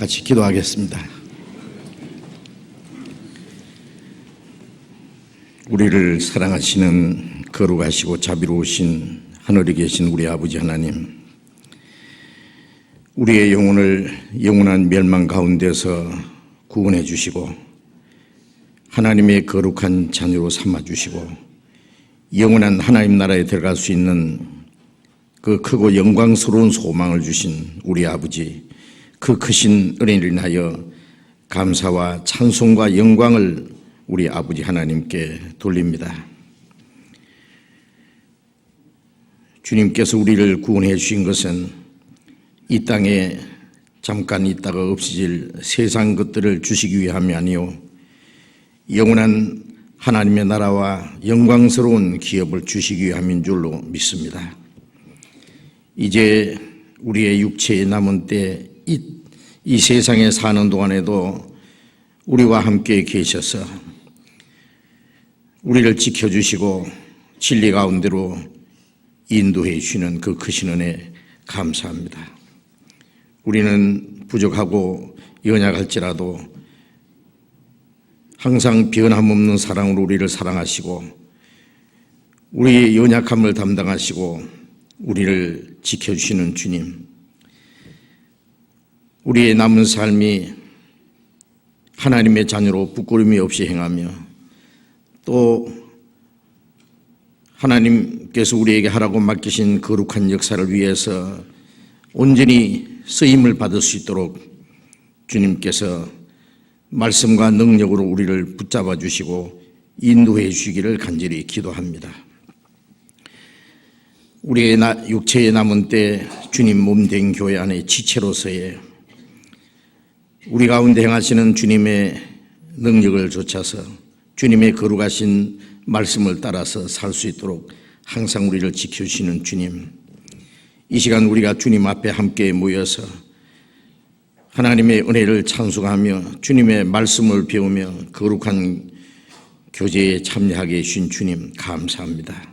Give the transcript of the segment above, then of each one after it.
같이 기도하겠습니다. 우리를 사랑하시는 거룩하시고 자비로우신 하늘에 계신 우리 아버지 하나님, 우리의 영혼을 영원한 멸망 가운데서 구원해 주시고 하나님의 거룩한 자녀로 삼아 주시고 영원한 하나님 나라에 들어갈 수 있는 그 크고 영광스러운 소망을 주신 우리 아버지, 그 크신 은혜를 인하여 감사와 찬송과 영광을 우리 아버지 하나님께 돌립니다. 주님께서 우리를 구원해 주신 것은 이 땅에 잠깐 있다가 없어질 세상 것들을 주시기 위함이 아니요 영원한 하나님의 나라와 영광스러운 기업을 주시기 위함인 줄로 믿습니다. 이제 우리의 육체에 남은 때 이 세상에 사는 동안에도 우리와 함께 계셔서 우리를 지켜주시고 진리 가운데로 인도해 주시는 그 크신 은혜 감사합니다. 우리는 부족하고 연약할지라도 항상 변함없는 사랑으로 우리를 사랑하시고 우리의 연약함을 담당하시고 우리를 지켜주시는 주님, 우리의 남은 삶이 하나님의 자녀로 부끄러움이 없이 행하며 또 하나님께서 우리에게 하라고 맡기신 거룩한 역사를 위해서 온전히 쓰임을 받을 수 있도록 주님께서 말씀과 능력으로 우리를 붙잡아 주시고 인도해 주시기를 간절히 기도합니다. 우리의 육체에 남은 때 주님 몸된 교회 안에 지체로서의 우리 가운데 행하시는 주님의 능력을 좇아서 주님의 거룩하신 말씀을 따라서 살 수 있도록 항상 우리를 지켜주시는 주님, 이 시간 우리가 주님 앞에 함께 모여서 하나님의 은혜를 찬송하며 주님의 말씀을 배우며 거룩한 교제에 참여하게 해주신 주님 감사합니다.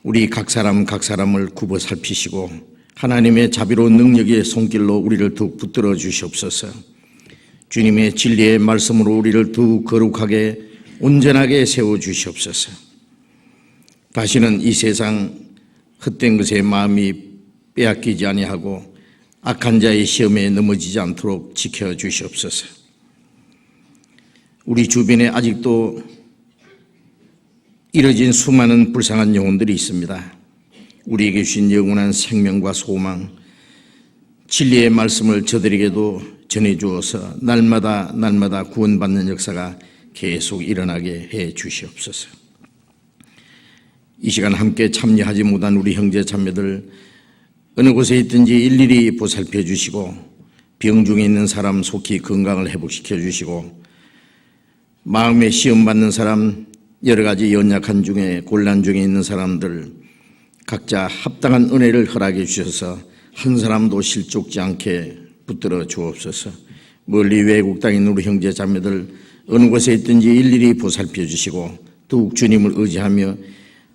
우리 각 사람을 굽어 살피시고 하나님의 자비로운 능력의 손길로 우리를 더욱 붙들어 주시옵소서. 주님의 진리의 말씀으로 우리를 더욱 거룩하게 온전하게 세워 주시옵소서. 다시는 이 세상 헛된 것에 마음이 빼앗기지 아니하고 악한 자의 시험에 넘어지지 않도록 지켜 주시옵소서. 우리 주변에 아직도 이뤄진 수많은 불쌍한 영혼들이 있습니다. 우리에게 주신 영원한 생명과 소망, 진리의 말씀을 저들에게도 전해주어서 날마다 구원받는 역사가 계속 일어나게 해 주시옵소서. 이 시간 함께 참여하지 못한 우리 형제 자매들 어느 곳에 있든지 일일이 보살펴 주시고 병 중에 있는 사람 속히 건강을 회복시켜 주시고 마음에 시험 받는 사람, 여러 가지 연약한 중에 곤란 중에 있는 사람들 각자 합당한 은혜를 허락해 주셔서 한 사람도 실족지 않게 붙들어 주옵소서. 멀리 외국 땅에 있는 우리 형제 자매들 어느 곳에 있든지 일일이 보살펴 주시고 더욱 주님을 의지하며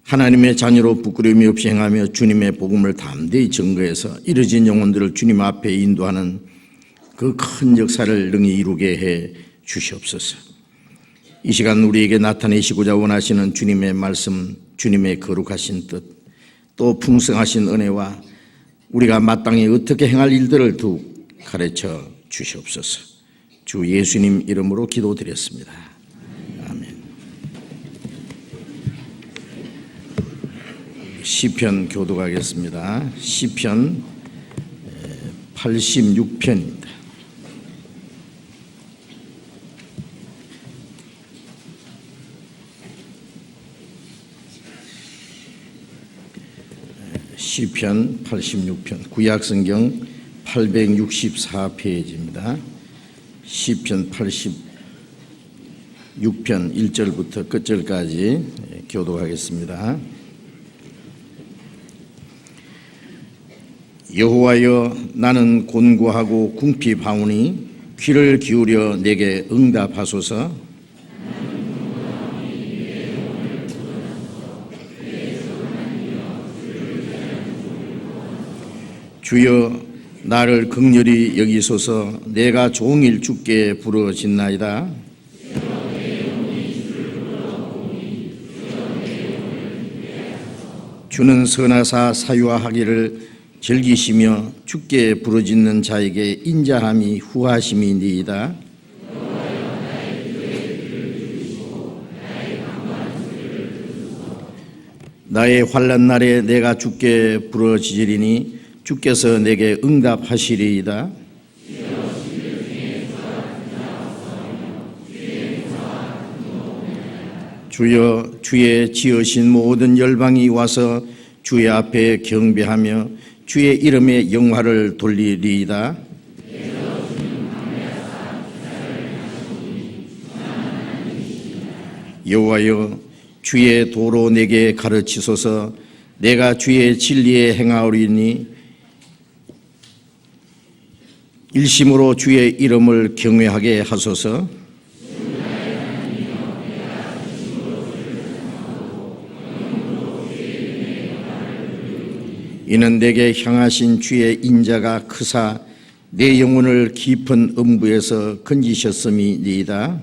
하나님의 자녀로 부끄러움이 없이 행하며 주님의 복음을 담대히 증거해서 이뤄진 영혼들을 주님 앞에 인도하는 그 큰 역사를 능히 이루게 해 주시옵소서. 이 시간 우리에게 나타내시고자 원하시는 주님의 말씀, 주님의 거룩하신 뜻, 또 풍성하신 은혜와 우리가 마땅히 어떻게 행할 일들을 더욱 가르쳐 주시옵소서. 주 예수님 이름으로 기도드렸습니다. 아멘. 시편 교독하겠습니다. 시편 86편입니다. 시편 86편 구약성경 864페이지입니다. 시편 86편 1절부터 끝절까지 교독하겠습니다. 여호와여, 나는 곤고하고 궁핍하오니 귀를 기울여 내게 응답하소서. 주여, 나를 긍휼히 여기소서. 내가 종일 주께 부르짖나이다. 주는 선하사 사유하기를 즐기시며 주께 부르짖는 자에게 인자함이 후하심이니이다. 나의 환난 날에 내가 주께 부르짖으리니 주께서 내게 응답하시리이다. 주여, 주의 지으신 모든 열방이 와서 주의 앞에 경배하며 주의 이름에 영화를 돌리리이다. 여호와여, 주의 도로 내게 가르치소서. 내가 주의 진리에 행하오리니 일심으로 주의 이름을 경외하게 하소서. 이는 내게 향하신 주의 인자가 크사 내 영혼을 깊은 음부에서 건지셨음이니이다.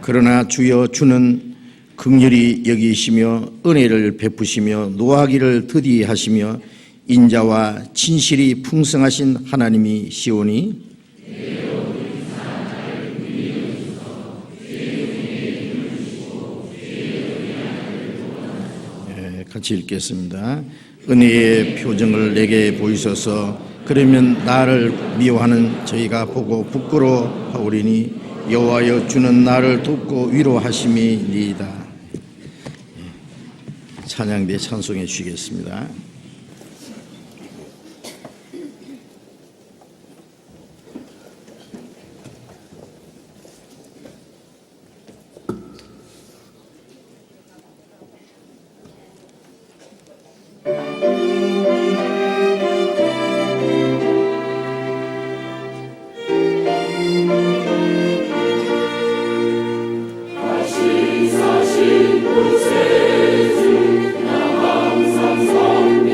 그러나 주여, 주는 긍휼히 여기시며 은혜를 베푸시며 노하기를 더디하시며 인자와 진실이 풍성하신 하나님이시오니 같이 읽겠습니다. 은혜의 표정을 내게 보이소서. 그러면 나를 미워하는 저희가 보고 부끄러워하오리니 여호와여, 주는 나를 돕고 위로하심이니이다. 찬양대 찬송해 주시겠습니다. 사신 구세주 나 항상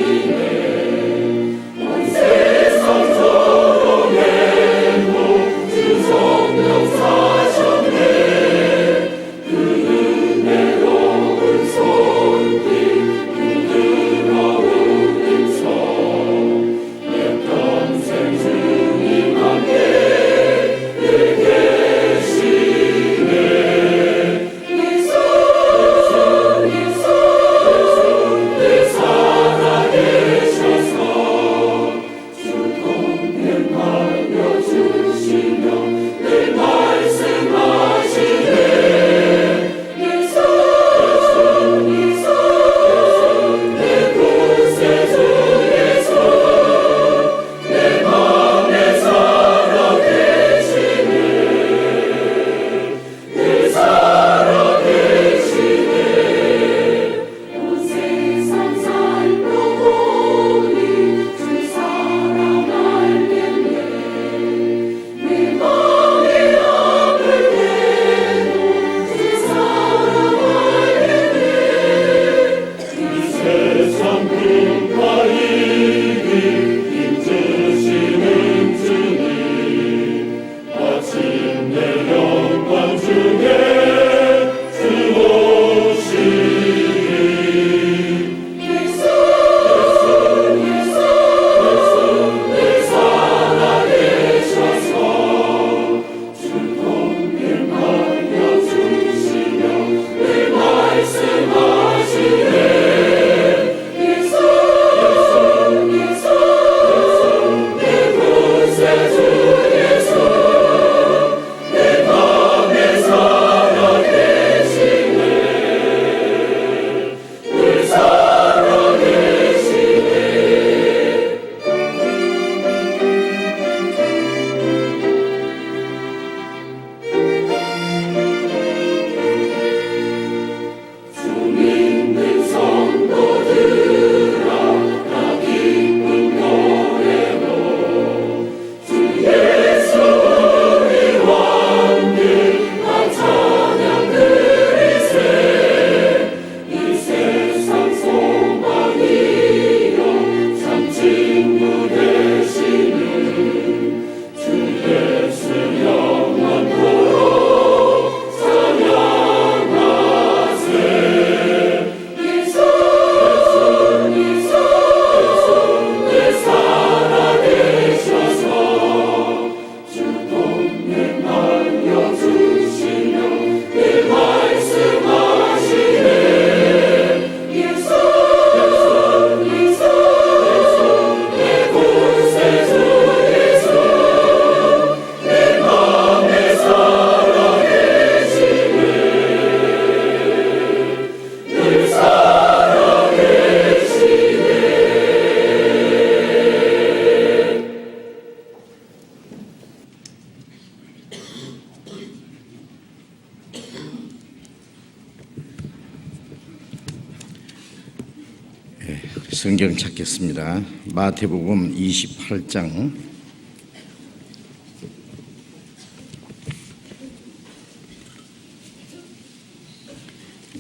성경 찾겠습니다. 마태복음 28장.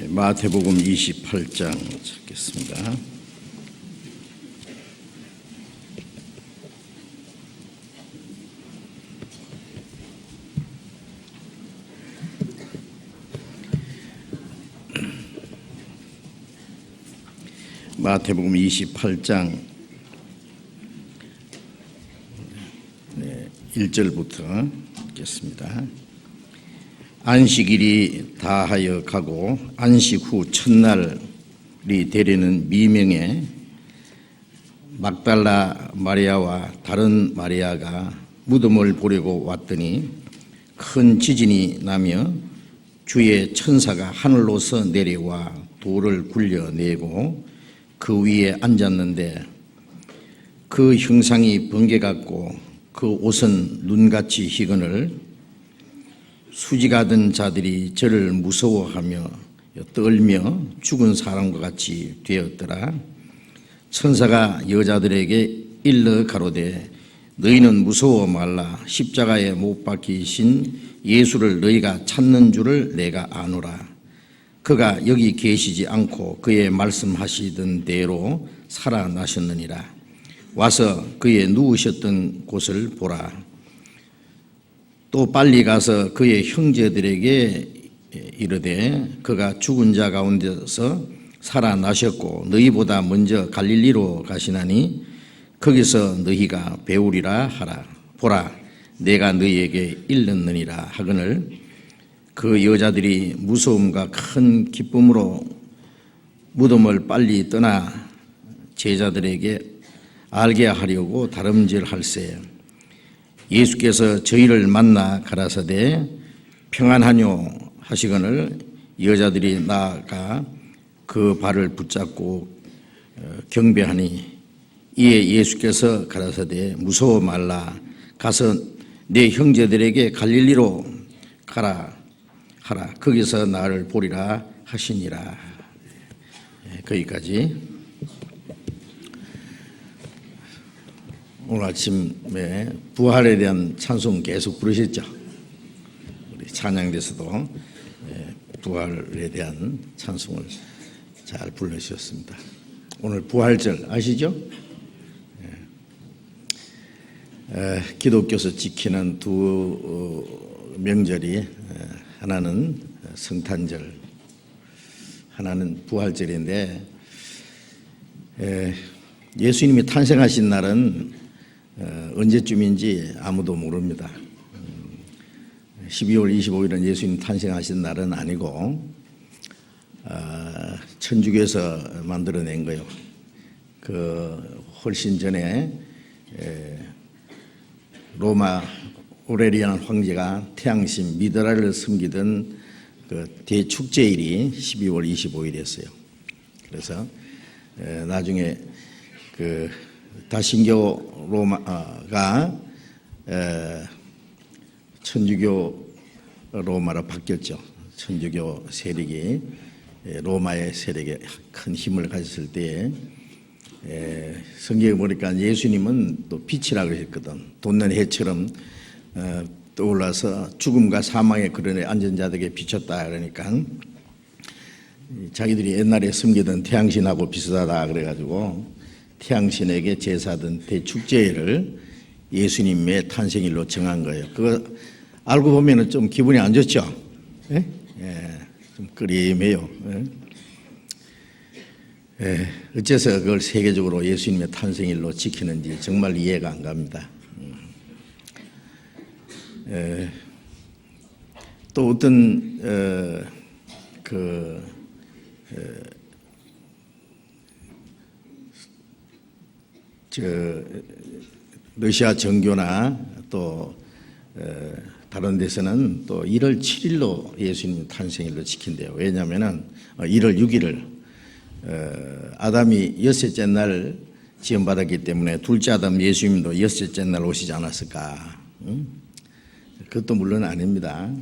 마태복음 28장 찾겠습니다. 마태복음 28장 1절부터 읽겠습니다. 안식일이 다하여 가고 안식 후 첫날이 되려는 미명에 막달라 마리아와 다른 마리아가 무덤을 보려고 왔더니 큰 지진이 나며 주의 천사가 하늘로서 내려와 돌을 굴려내고 그 위에 앉았는데 그 형상이 번개 같고 그 옷은 눈같이 희건을 수지가든 자들이 저를 무서워하며 떨며 죽은 사람과 같이 되었더라. 천사가 여자들에게 일러 가로되 너희는 무서워 말라. 십자가에 못 박히신 예수를 너희가 찾는 줄을 내가 아노라. 그가 여기 계시지 않고 그의 말씀하시던 대로 살아나셨느니라. 와서 그의 누우셨던 곳을 보라. 또 빨리 가서 그의 형제들에게 이르되 그가 죽은 자 가운데서 살아나셨고 너희보다 먼저 갈릴리로 가시나니 거기서 너희가 배우리라 하라. 보라, 내가 너희에게 일렀느니라 하거늘 그 여자들이 무서움과 큰 기쁨으로 무덤을 빨리 떠나 제자들에게 알게 하려고 다름질할세. 예수께서 저희를 만나 가라사대 평안하뇨 하시거늘 여자들이 나아가 그 발을 붙잡고 경배하니 이에 예수께서 가라사대 무서워 말라. 가서 내 형제들에게 갈릴리로 가라 하라. 거기서 나를 보리라 하시니라. 거기까지. 오늘 아침에 부활에 대한 찬송 계속 부르셨죠. 우리 찬양대에서도 부활에 대한 찬송을 잘 불러주셨습니다. 오늘 부활절 아시죠? 기독교에서 지키는 두 명절이 하나는 성탄절, 하나는 부활절인데 예수님이 탄생하신 날은 언제쯤인지 아무도 모릅니다. 12월 25일은 예수님 탄생하신 날은 아니고 천주교에서 만들어낸 거예요. 그 훨씬 전에 로마 오레리안 황제가 태양신 미드라를 섬기던 그 대축제일이 12월 25일이었어요. 그래서 나중에 그 다신교 로마가 천주교 로마로 바뀌었죠. 천주교 세력이 로마의 세력에 큰 힘을 가졌을 때에 성경에 보니까 예수님은 또 빛이라고 그랬거든. 돋는 해처럼 떠올라서 죽음과 사망의 그런에 앉은 자들에게 비쳤다. 그러니까 자기들이 옛날에 섬기던 태양신하고 비슷하다 그래가지고 태양신에게 제사하던 대축제일을 예수님의 탄생일로 정한 거예요. 그거 알고 보면은 좀 기분이 안 좋죠? 예? 좀 끄림해요. 어째서 그걸 세계적으로 예수님의 탄생일로 지키는지 정말 이해가 안 갑니다. 또 어떤 러시아 정교나 또 다른 데서는 또 1월 7일로 예수님 탄생일로 지킨대요. 왜냐하면은 1월 6일을 아담이 여섯째 날 지음받았기 때문에 둘째 아담 예수님도 여섯째 날 오시지 않았을까? 그것도 물론 아닙니다.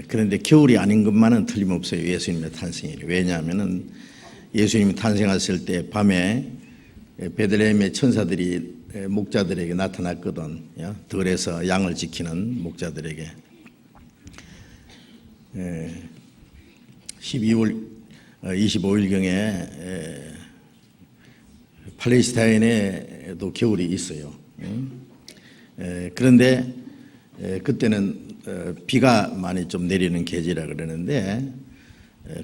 그런데 겨울이 아닌 것만은 틀림없어요. 예수님의 탄생일이. 왜냐하면은 예수님이 탄생하실 때 밤에 베들레헴의 천사들이 목자들에게 나타났거든. 들에서 양을 지키는 목자들에게. 12월 25일경에 팔레스타인에도 겨울이 있어요. 그런데 그때는 비가 많이 좀 내리는 계절이라 그러는데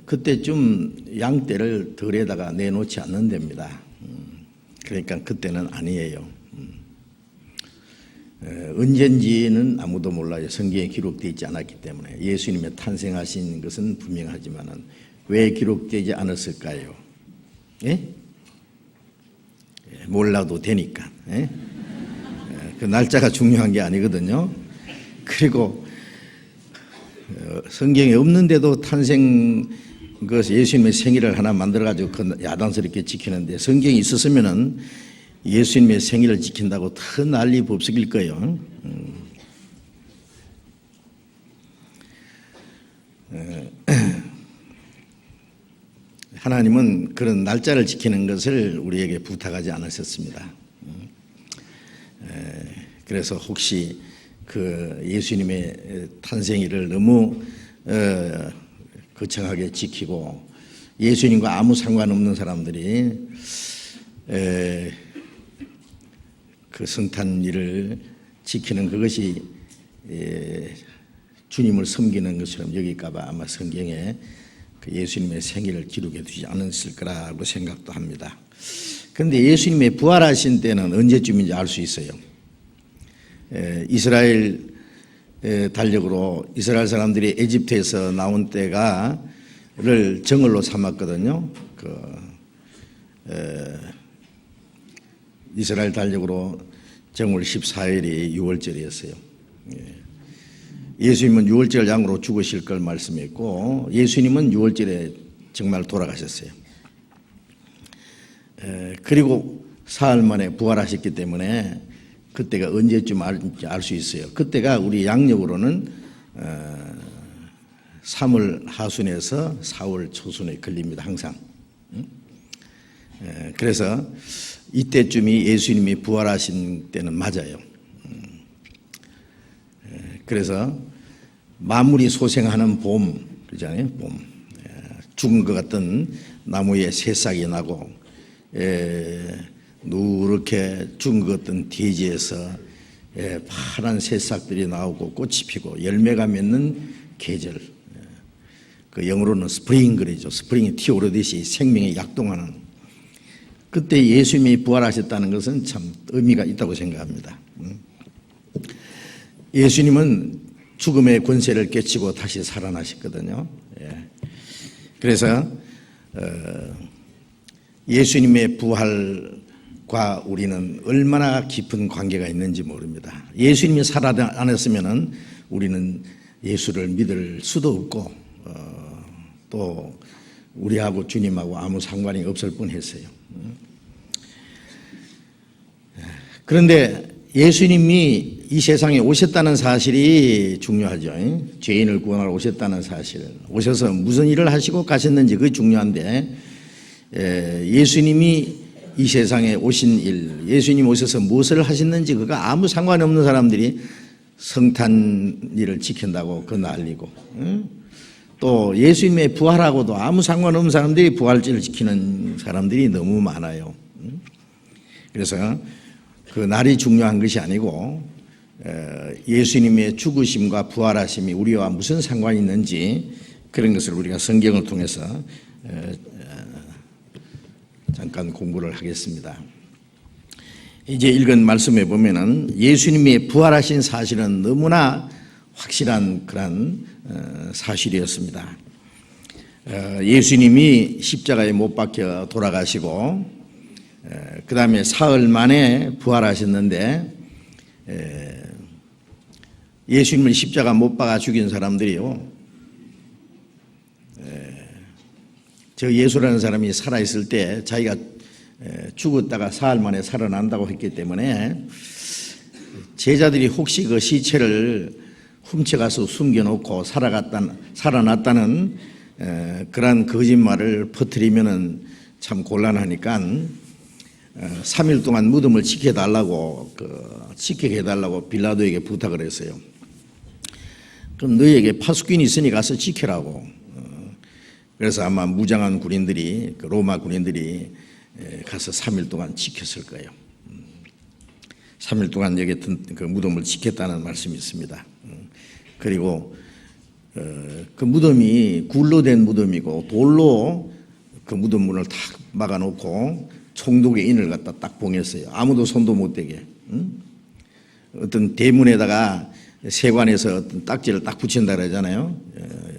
그때쯤 양떼를 들에다가 내놓지 않는답니다. 그러니까 그때는 아니에요. 언젠지는 아무도 몰라요. 성경에 기록되어 있지 않았기 때문에. 예수님의 탄생하신 것은 분명하지만 왜 기록되지 않았을까요? 예? 몰라도 되니까. 예? 그 날짜가 중요한 게 아니거든요. 그리고 성경에 없는데도 탄생 예수님의 생일을 하나 만들어가지고 그 야단스럽게 지키는데 성경이 있었으면은 예수님의 생일을 지킨다고 더 난리 법석일 거예요. 하나님은 그런 날짜를 지키는 것을 우리에게 부탁하지 않으셨습니다. 그래서 혹시 그 예수님의 탄생일을 너무 거창하게 지키고 예수님과 아무 상관없는 사람들이 그 성탄일을 지키는 그것이 주님을 섬기는 것처럼 여길까봐 아마 성경에 그 예수님의 생일을 기록해 두지 않았을 거라고 생각도 합니다. 그런데 예수님의 부활하신 때는 언제쯤인지 알 수 있어요. 이스라엘 달력으로 이스라엘 사람들이 에집트에서 나온 때가를 정월로 삼았거든요. 이스라엘 달력으로 정월 14일이 6월절이었어요. 예수님은 6월절 양으로 죽으실 걸 말씀했고 예수님은 6월절에 정말 돌아가셨어요. 그리고 사흘 만에 부활하셨기 때문에 그때가 언제쯤 알 수 있어요. 그때가 우리 양력으로는 3월 하순에서 4월 초순에 걸립니다. 항상. 그래서 이때쯤이 예수님이 부활하신 때는 맞아요. 그래서 만물이 소생하는 봄, 그러잖아요. 봄. 죽은 것 같은 나무에 새싹이 나고 누렇게 죽은 것 같은 대지에서 파란 새싹들이 나오고 꽃이 피고 열매가 맺는 계절. 그 영어로는 스프링 그러죠. 스프링이 튀어오르듯이 생명이 약동하는. 그때 예수님이 부활하셨다는 것은 참 의미가 있다고 생각합니다. 예수님은 죽음의 권세를 깨치고 다시 살아나셨거든요. 그래서 예수님의 부활과 우리는 얼마나 깊은 관계가 있는지 모릅니다. 예수님이 살아났으면 우리는 예수를 믿을 수도 없고 또 우리하고 주님하고 아무 상관이 없을 뻔했어요. 그런데 예수님이 이 세상에 오셨다는 사실이 중요하죠. 죄인을 구원하러 오셨다는 사실. 오셔서 무슨 일을 하시고 가셨는지 그게 중요한데 예수님이 이 세상에 오신 일, 예수님 오셔서 무엇을 하셨는지 그가 아무 상관없는 사람들이 성탄일을 지킨다고 그 난리고 또 예수님의 부활하고도 아무 상관없는 사람들이 부활절을 지키는 사람들이 너무 많아요. 그래서 그 날이 중요한 것이 아니고 예수님의 죽으심과 부활하심이 우리와 무슨 상관이 있는지 그런 것을 우리가 성경을 통해서 잠깐 공부를 하겠습니다. 이제 읽은 말씀에 보면은 예수님이 부활하신 사실은 너무나 확실한 그런 사실이었습니다. 예수님이 십자가에 못 박혀 돌아가시고 그 다음에 사흘 만에 부활하셨는데 예수님을 십자가 못 박아 죽인 사람들이요. 저 예수라는 사람이 살아있을 때 자기가 죽었다가 사흘 만에 살아난다고 했기 때문에 제자들이 혹시 그 시체를 훔쳐가서 숨겨놓고 살아났다는 그런 거짓말을 퍼뜨리면은 참 곤란하니까 3일 동안 무덤을 지켜달라고 빌라도에게 부탁을 했어요. 그럼 너희에게 파수꾼이 있으니 가서 지켜라고. 그래서 아마 무장한 군인들이, 로마 군인들이 가서 3일 동안 지켰을 거예요. 3일 동안 여기 그 무덤을 지켰다는 말씀이 있습니다. 그리고 그 무덤이 굴로 된 무덤이고 돌로 그 무덤 문을 탁 막아놓고 총독의 인을 갖다 딱 봉했어요. 아무도 손도 못 대게. 어떤 대문에다가 세관에서 어떤 딱지를 딱 붙인다 그러잖아요.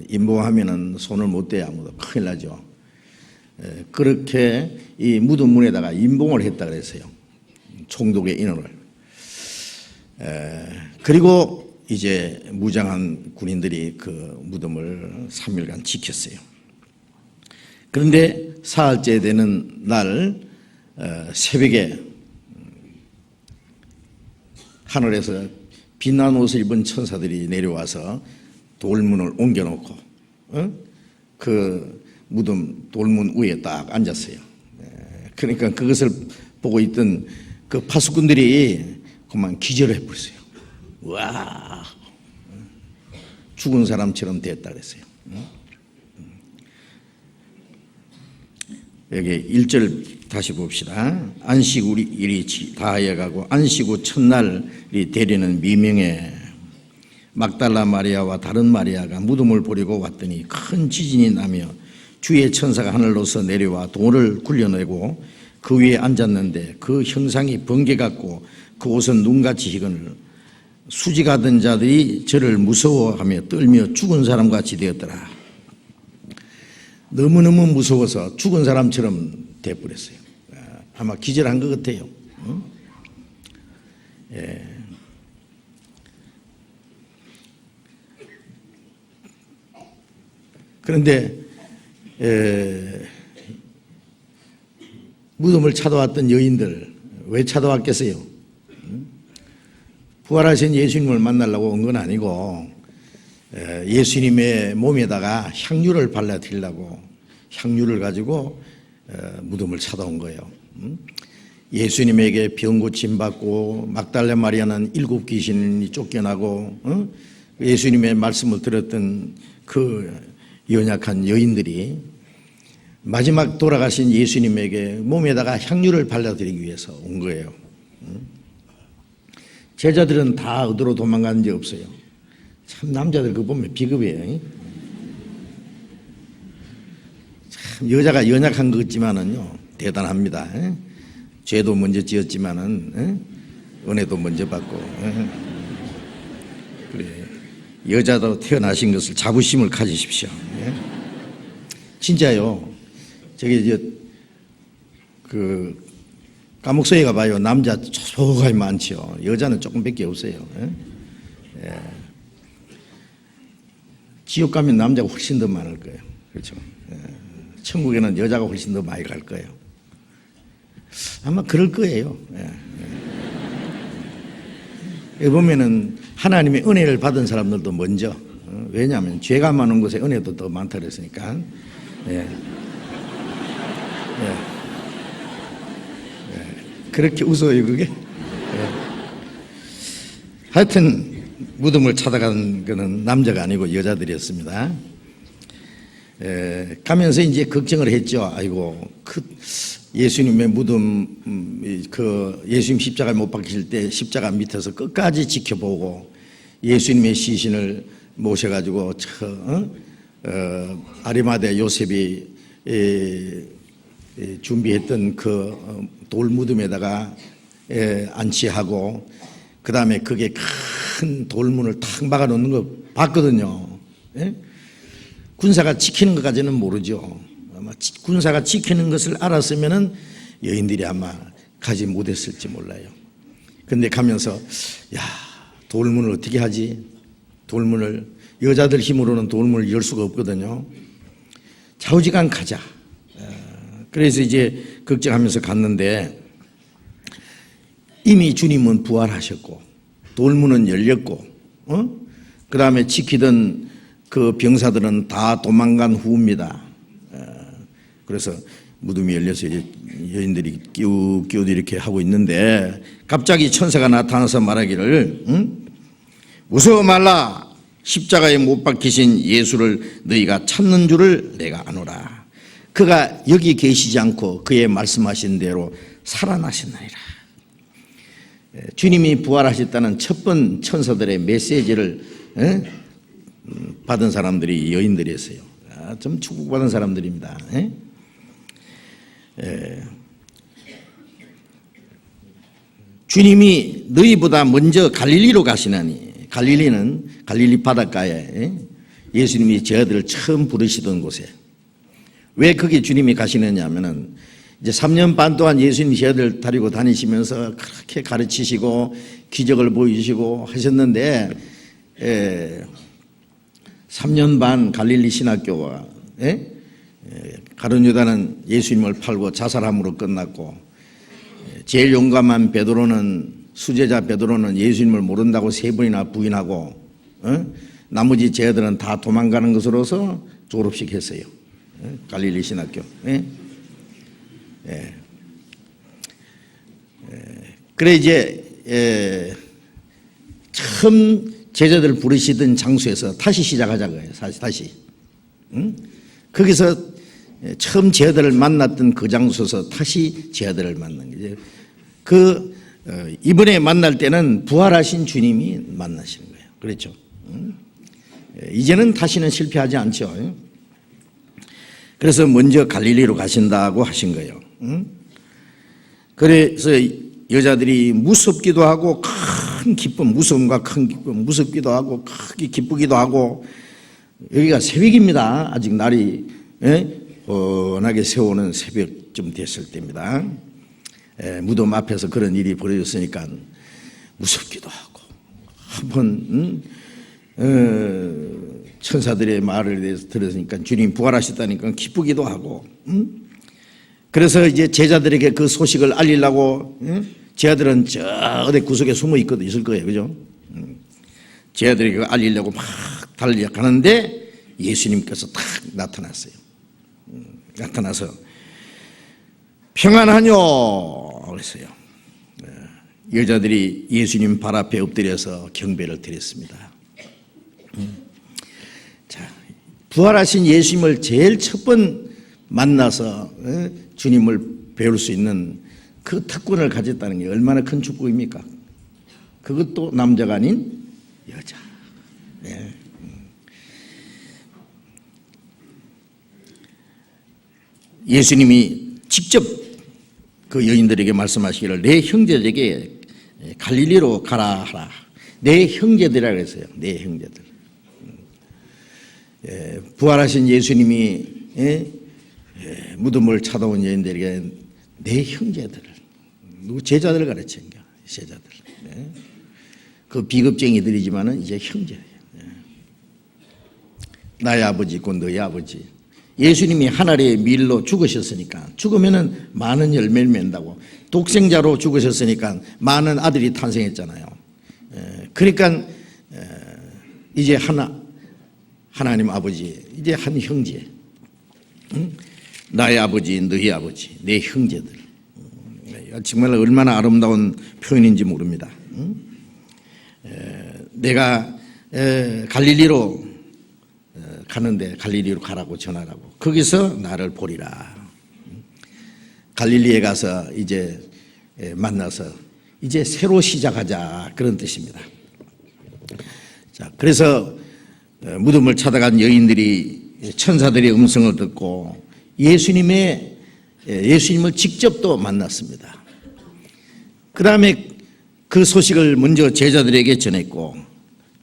임봉하면은 손을 못 대요. 아무도. 큰일 나죠. 그렇게 이 무덤 문에다가 임봉을 했다 그랬어요. 총독의 인을. 그리고 이제 무장한 군인들이 그 무덤을 3일간 지켰어요. 그런데 사흘째 되는 날 새벽에 하늘에서 빛난 옷을 입은 천사들이 내려와서 돌문을 옮겨놓고 그 무덤 돌문 위에 딱 앉았어요. 그러니까 그것을 보고 있던 그 파수꾼들이 그만 기절을 해버렸어요. 와, 죽은 사람처럼 됐다 그랬어요. 여기 1절 다시 봅시다. 안식일이 다하여가고 안식 후 첫날이 되려는 미명에 막달라 마리아와 다른 마리아가 무덤을 보려고 왔더니 큰 지진이 나며 주의 천사가 하늘로서 내려와 돌을 굴려내고 그 위에 앉았는데 그 형상이 번개 같고 그 옷은 눈같이 희건을 수지가던 자들이 저를 무서워하며 떨며 죽은 사람같이 되었더라. 너무너무 무서워서 죽은 사람처럼 돼버렸어요. 아마 기절한 것 같아요. 예. 그런데 무덤을 찾아왔던 여인들 왜 찾아왔겠어요? 부활하신 예수님을 만나려고 온 건 아니고 예수님의 몸에다가 향유를 발라드리려고 향유를 가지고 무덤을 찾아온 거예요. 예수님에게 병 고침 받고 막달라 마리아는 7 귀신이 쫓겨나고 예수님의 말씀을 들었던 그 연약한 여인들이 마지막 돌아가신 예수님에게 몸에다가 향유를 발라드리기 위해서 온 거예요. 제자들은 다 어디로 도망가는 게 없어요. 참 남자들 그거 보면 비겁해요. 참 여자가 연약한 것 같지만은요 대단합니다. 죄도 먼저 지었지만은 은혜도 먼저 받고 그래 여자도 태어나신 것을 자부심을 가지십시오. 진짜요. 저기 그 감옥소에 가봐요. 남자 소소하게 많죠. 여자는 조금밖에 없어요. 지옥 가면 남자가 훨씬 더 많을 거예요. 그렇죠. 천국에는 여자가 훨씬 더 많이 갈 거예요. 아마 그럴 거예요. 여기 보면은 하나님의 은혜를 받은 사람들도 먼저 왜냐하면 죄가 많은 곳에 은혜도 더 많다 그랬으니까. 그렇게 웃어요 그게? 하여튼 무덤을 찾아간 거는 남자가 아니고 여자들이었습니다. 가면서 이제 걱정을 했죠. 아이고 그 예수님의 무덤 그 예수님 십자가에 못 박히실 때 십자가 밑에서 끝까지 지켜보고 예수님의 시신을 모셔가지고 아리마대 요셉이 준비했던 그 돌무덤에다가 안치하고 그 다음에 그게 큰 돌문을 탁 막아놓는 거 봤거든요. 군사가 지키는 것까지는 모르죠. 아마 군사가 지키는 것을 알았으면은 여인들이 아마 가지 못했을지 몰라요. 근데 가면서 야 돌문을 어떻게 하지? 돌문을 여자들 힘으로는 돌문을 열 수가 없거든요. 좌우지간 가자. 그래서 이제 걱정하면서 갔는데 이미 주님은 부활하셨고 돌문은 열렸고 그 다음에 지키던 그 병사들은 다 도망간 후입니다. 그래서 무덤이 열려서 이제 여인들이 끼우끼우 이렇게 하고 있는데 갑자기 천사가 나타나서 말하기를 무서워 말라. 십자가에 못 박히신 예수를 너희가 찾는 줄을 내가 아노라. 그가 여기 계시지 않고 그의 말씀하신 대로 살아나셨나이다. 주님이 부활하셨다는 첫 번 천사들의 메시지를 받은 사람들이 여인들이었어요. 좀 축복받은 사람들입니다. 주님이 너희보다 먼저 갈릴리로 가시나니, 갈릴리는 갈릴리 바닷가에 예수님이 저들을 처음 부르시던 곳에, 왜 거기 주님이 가시느냐 하면은 이제 3년 반 동안 예수님 저들 데리고 다니시면서 그렇게 가르치시고 기적을 보이시고 하셨는데 3년 반 갈릴리 신학교와 가룟 유다는 예수님을 팔고 자살함으로 끝났고, 제일 용감한 베드로는, 수제자 베드로는 예수님을 모른다고 3번이나 부인하고, 나머지 제들은 다 도망가는 것으로서 졸업식 했어요. 갈릴리 신학교. 그래 이제 처음 제자들 부르시던 장소에서 다시 시작하자고요. 다시. 거기서 처음 제자들을 만났던 그 장소에서 다시 제자들을 만난 거죠. 이번에 만날 때는 부활하신 주님이 만나시는 거예요. 그렇죠? 이제는 다시는 실패하지 않죠. 그래서 먼저 갈릴리로 가신다고 하신 거예요. 그래서 여자들이 무섭기도 하고 큰 기쁨, 무서움과 큰 기쁨, 무섭기도 하고 크게 기쁘기도 하고, 여기가 새벽입니다. 아직 날이 훤하게 새오는 새벽쯤 됐을 때입니다. 무덤 앞에서 그런 일이 벌어졌으니까 무섭기도 하고, 한번 천사들의 말을 대해서 들었으니까 주님 부활하셨다니까 기쁘기도 하고, 그래서 이제 제자들에게 그 소식을 알리려고 제자들은 저 어디 구석에 숨어 있을 거예요. 그죠? 제자들에게 알리려고 막 달려가는데 예수님께서 탁 나타났어요. 나타나서 평안하뇨 그랬어요. 여자들이 예수님 발 앞에 엎드려서 경배를 드렸습니다. 자, 부활하신 예수님을 제일 첫 번 만나서 주님을 배울 수 있는 그 특권을 가졌다는 게 얼마나 큰 축복입니까? 그것도 남자가 아닌 여자. 예수님이 직접 그 여인들에게 말씀하시기를 내 형제들에게 갈릴리로 가라 하라. 내 형제들이라고 했어요. 내 형제들. 부활하신 예수님이 무덤을 찾아온 여인들에게 내 형제들, 누구 제자들을 가르친 거야. 제자들. 그 비겁쟁이들이지만은 이제 형제예요. 나의 아버지 곧 너의 아버지. 예수님이 하늘의 밀로 죽으셨으니까, 죽으면은 많은 열매를 맺는다고. 독생자로 죽으셨으니까 많은 아들이 탄생했잖아요. 그러니까 이제 하나님 아버지, 이제 한 형제. 나의 아버지, 너희 아버지, 내 형제들. 정말 얼마나 아름다운 표현인지 모릅니다. 내가 갈릴리로 가는데 갈릴리로 가라고 전하라고. 거기서 나를 보리라. 갈릴리에 가서 이제 만나서 이제 새로 시작하자, 그런 뜻입니다. 자, 그래서 무덤을 찾아간 여인들이 천사들의 음성을 듣고 예수님을 직접 또 만났습니다. 그 다음에 그 소식을 먼저 제자들에게 전했고,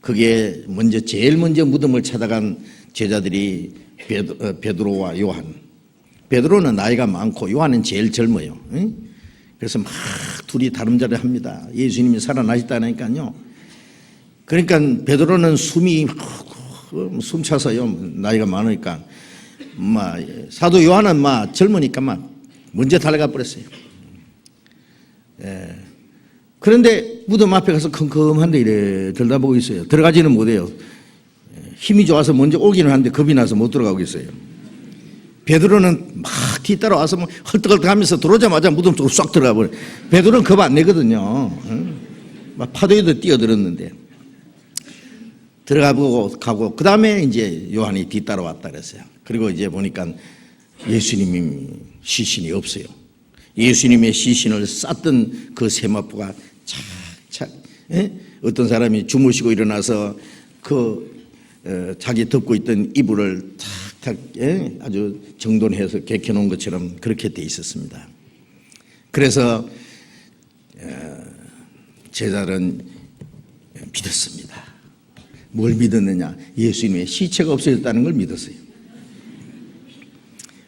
그게 제일 먼저 무덤을 찾아간 제자들이 베드로와 요한. 베드로는 나이가 많고 요한은 제일 젊어요. 그래서 막 둘이 다름질을 합니다. 예수님이 살아나셨다니까요. 그러니까 베드로는 숨차서요. 나이가 많으니까. 사도 요한은 젊으니까 먼저 달려가 버렸어요. 그런데 무덤 앞에 가서 컴컴한데 이래 들다보고 있어요. 들어가지는 못해요. 힘이 좋아서 먼저 오기는 하는데 겁이 나서 못 들어가고 있어요. 베드로는 막 뒤따라와서 뭐 헐떡헐떡하면서 들어오자마자 무덤 속으로 쏙 들어가 버려. 베드로는 겁 안 내거든요. 막 파도에도 뛰어들었는데 들어가 보고 가고 그 다음에 이제 요한이 뒤따라왔다 그랬어요. 그리고 이제 보니까 예수님이 시신이 없어요. 예수님의 시신을 쌌던 그 세마포가 착착, 어떤 사람이 주무시고 일어나서 자기 덮고 있던 이불을 탁탁 아주 정돈해서 개켜놓은 것처럼 그렇게 돼 있었습니다. 그래서 제자들은 믿었습니다. 뭘 믿었느냐? 예수님의 시체가 없어졌다는 걸 믿었어요.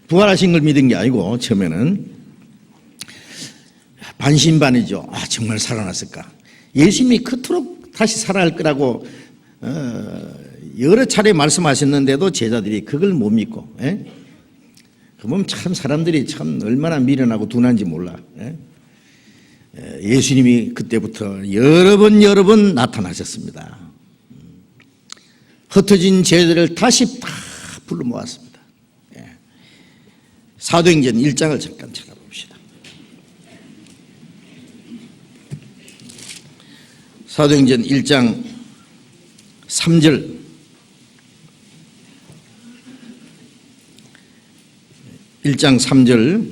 부활하신 걸 믿은 게 아니고 처음에는 반신반의죠. 아, 정말 살아났을까? 예수님이 그토록 다시 살아날 거라고 여러 차례 말씀하셨는데도 제자들이 그걸 못 믿고, 그러면 참 사람들이 참 얼마나 미련하고 둔한지 몰라. 예수님이 그때부터 여러 번 나타나셨습니다. 흩어진 제자들을 다시 다 불러 모았습니다. 사도행전 1장을 잠깐 찾아봅시다. 사도행전 1장 3절. (1장 3절)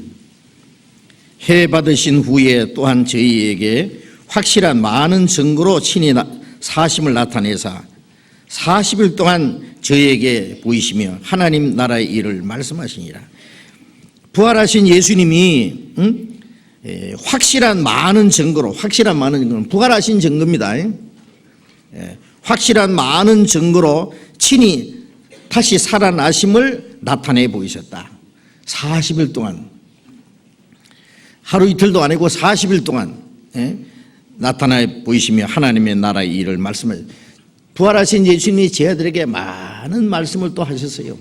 해 받으신 후에 또한 저희에게 확실한 많은 증거로 친히 사심을 나타내사 40일 동안 저희에게 보이시며 하나님 나라의 일을 말씀하시니라. 부활하신 예수님이 확실한 많은 증거로, 확실한 많은 증거는 부활하신 증거입니다. 확실한 많은 증거로 친히 다시 살아나심을 나타내 보이셨다. 40일 동안, 하루 이틀도 아니고 40일 동안 나타나 보이시며 하나님의 나라의 일을 말씀하셨다. 부활하신 예수님이 제자들에게 많은 말씀을 또 하셨어요.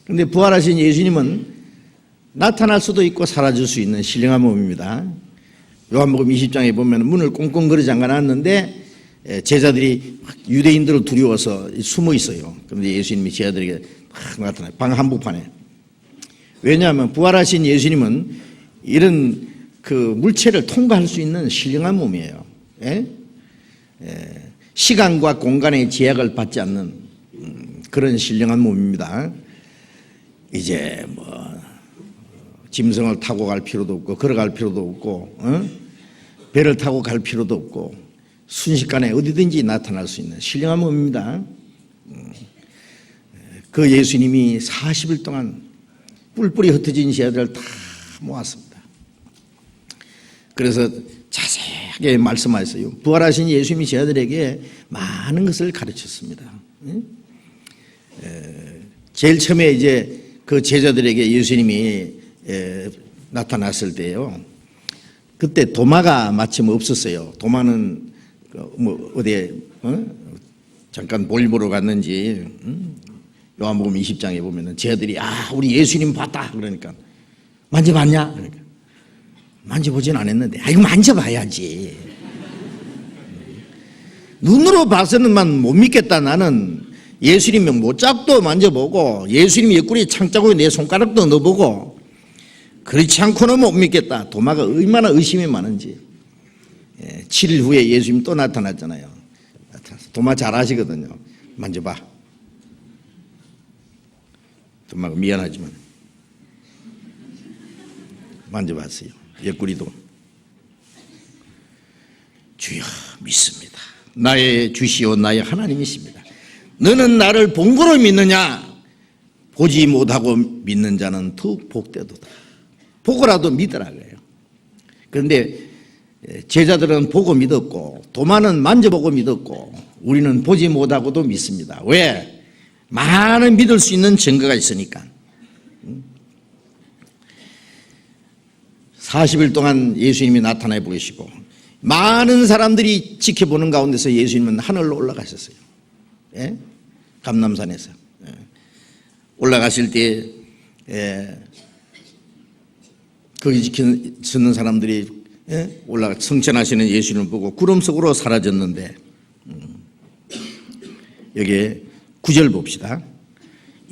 그런데 부활하신 예수님은 나타날 수도 있고 사라질 수 있는 신령한 몸입니다. 요한복음 20장에 보면 문을 꽁꽁거리 잠가놨는데 제자들이 유대인들을 두려워서 숨어 있어요. 그런데 예수님이 제자들에게 막 나타나요. 방 한복판에. 왜냐하면 부활하신 예수님은 이런 그 물체를 통과할 수 있는 신령한 몸이에요. 시간과 공간의 제약을 받지 않는 그런 신령한 몸입니다. 이제 뭐 짐승을 타고 갈 필요도 없고 걸어갈 필요도 없고 배를 타고 갈 필요도 없고 순식간에 어디든지 나타날 수 있는 신령한 몸입니다. 그 예수님이 40일 동안 뿔뿔이 흩어진 제자들을 다 모았습니다. 그래서 자세하게 말씀하셨어요. 부활하신 예수님이 제자들에게 많은 것을 가르쳤습니다. 제일 처음에 이제 그 제자들에게 예수님이 나타났을 때요. 그때 도마가 마침 없었어요. 도마는 뭐 어디에 잠깐 볼 보러 갔는지 요한복음 20장에 보면은 제자들이 우리 예수님 봤다 그러니까 만져봤냐? 그러니까 만져보진 않았는데 이거 만져봐야지. 눈으로 봐서는만 못 믿겠다. 나는 예수님의 모짝도 만져보고 예수님 옆구리 창자국에 내 손가락도 넣어보고 그렇지 않고는 못 믿겠다. 도마가 얼마나 의심이 많은지. 7일 후에 예수님 또 나타났잖아요. 도마 잘 아시거든요. 만져봐. 도마가 미안하지만 만져봤어요. 옆구리도. 주여 믿습니다. 나의 주시오 나의 하나님이십니다. 너는 나를 본 거로 믿느냐? 보지 못하고 믿는 자는 더욱 복되도다. 보고라도 믿으라 그래요. 그런데 제자들은 보고 믿었고 도마는 만져보고 믿었고 우리는 보지 못하고도 믿습니다. 왜? 많은 믿을 수 있는 증거가 있으니까. 40일 동안 예수님이 나타나 보이시고 많은 사람들이 지켜보는 가운데서 예수님은 하늘로 올라가셨어요. 감람산에서 올라가실 때 거기 지키는 사람들이 올라가 성천하시는 예수님을 보고 구름 속으로 사라졌는데 여기에 9절 봅시다.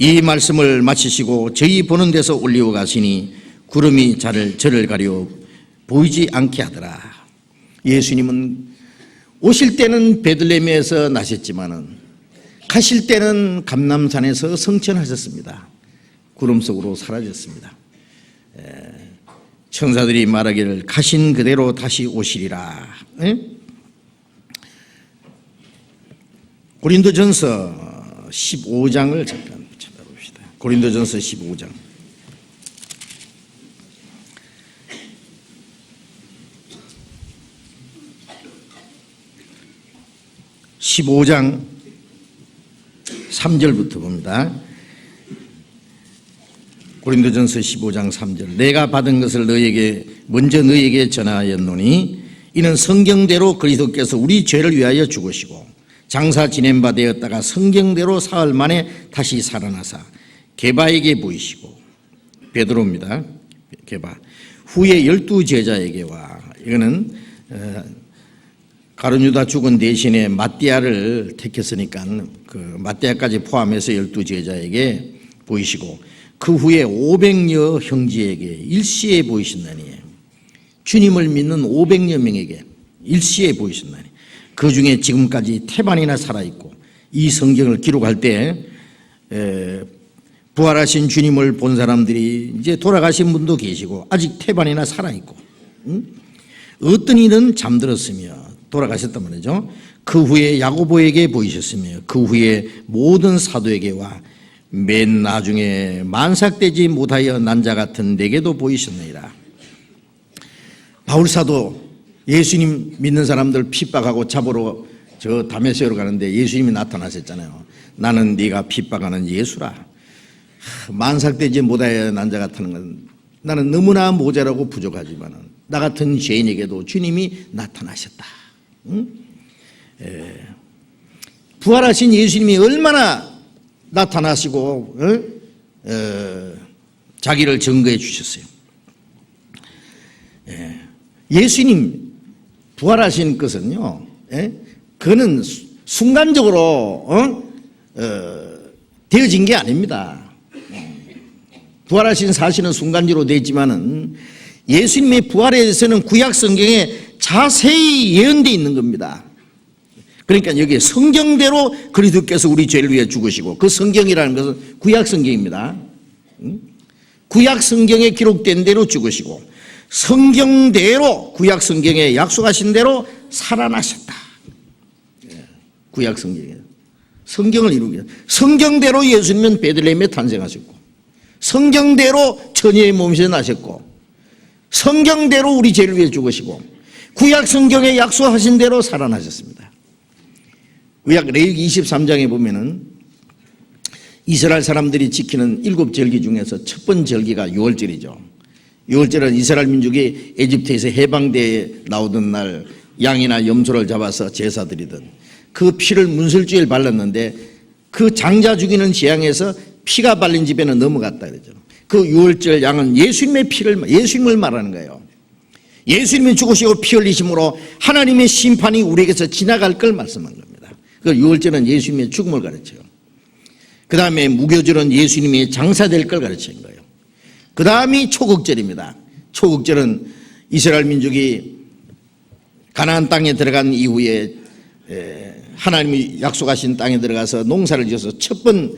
이 말씀을 마치시고 저희 보는 데서 올리고 가시니 구름이 저를 가려 보이지 않게 하더라. 예수님은 오실 때는 베들레헴에서 나셨지만은 가실 때는 감람산에서 성천하셨습니다. 구름 속으로 사라졌습니다. 천사들이 말하기를 가신 그대로 다시 오시리라. 고린도전서 15장을 잠깐 찾아봅시다. 고린도전서 15장. 15장 3절부터 봅니다. 고린도전서 15장 3절. 내가 받은 것을 먼저 너희에게 전하였노니 이는 성경대로 그리스도께서 우리 죄를 위하여 죽으시고 장사 지낸 바 되었다가 성경대로 사흘 만에 다시 살아나사 게바에게 보이시고, 베드로입니다. 게바. 후에 12제자에게와, 이거는 가룟 유다 죽은 대신에 마띠아를 택했으니까 그 마띠아까지 포함해서 12제자에게 보이시고, 그 후에 500여 형제에게 일시에 보이신다니. 주님을 믿는 500여 명에게 일시에 보이신다니. 그 중에 지금까지 태반이나 살아있고, 이 성경을 기록할 때 부활하신 주님을 본 사람들이 이제 돌아가신 분도 계시고 아직 태반이나 살아있고, 어떤 이는 잠들었으며 돌아가셨단 말이죠. 그 후에 야고보에게 보이셨으며 그 후에 모든 사도에게와 맨 나중에 만삭되지 못하여 난 자 같은 내게도 보이셨느니라. 바울사도 예수님 믿는 사람들 핍박하고 잡으러 저 다메섹으로 가는데 예수님이 나타나셨잖아요. 나는 네가 핍박하는 예수라. 만삭되지 못하여 난 자 같은 건 나는 너무나 모자라고 부족하지만 나 같은 죄인에게도 주님이 나타나셨다. 부활하신 예수님이 얼마나 나타나시고 자기를 증거해 주셨어요. 예수님 부활하신 것은요, 그는 순간적으로 되어진 게 아닙니다. 부활하신 사실은 순간적으로 되었지만은 예수님의 부활에 대해서는 구약 성경에 자세히 예언되어 있는 겁니다. 그러니까 여기에 성경대로 그리스도께서 우리 죄를 위해 죽으시고, 그 성경이라는 것은 구약 성경입니다. 구약 성경에 기록된 대로 죽으시고 성경대로 구약 성경에 약속하신 대로 살아나셨다. 구약 성경에 성경을 이루기 위해 성경대로 예수님은 베들레헴에 탄생하셨고, 성경대로 처녀의 몸에서 나셨고, 성경대로 우리 죄를 위해 죽으시고, 구약 성경에 약속하신 대로 살아나셨습니다. 구약 레위기 23장에 보면은 이스라엘 사람들이 지키는 7절기 중에서 첫 번째 절기가 6월절이죠. 6월절은 이스라엘 민족이 에집트에서 해방대에 나오던 날 양이나 염소를 잡아서 제사 드리던 그 피를 문설주에 발랐는데 그 장자 죽이는 재앙에서 피가 발린 집에는 넘어갔다 그러죠. 그 6월절 양은 예수님을 말하는 거예요. 예수님이 죽으시고 피 흘리심으로 하나님의 심판이 우리에게서 지나갈 걸 말씀한 겁니다. 그 6월절은 예수님의 죽음을 가르쳐요. 그 다음에 무교절은 예수님이 장사될 걸 가르치는 거예요. 그 다음이 초국절입니다. 초국절은 이스라엘 민족이 가나안 땅에 들어간 이후에 하나님이 약속하신 땅에 들어가서 농사를 지어서 첫 번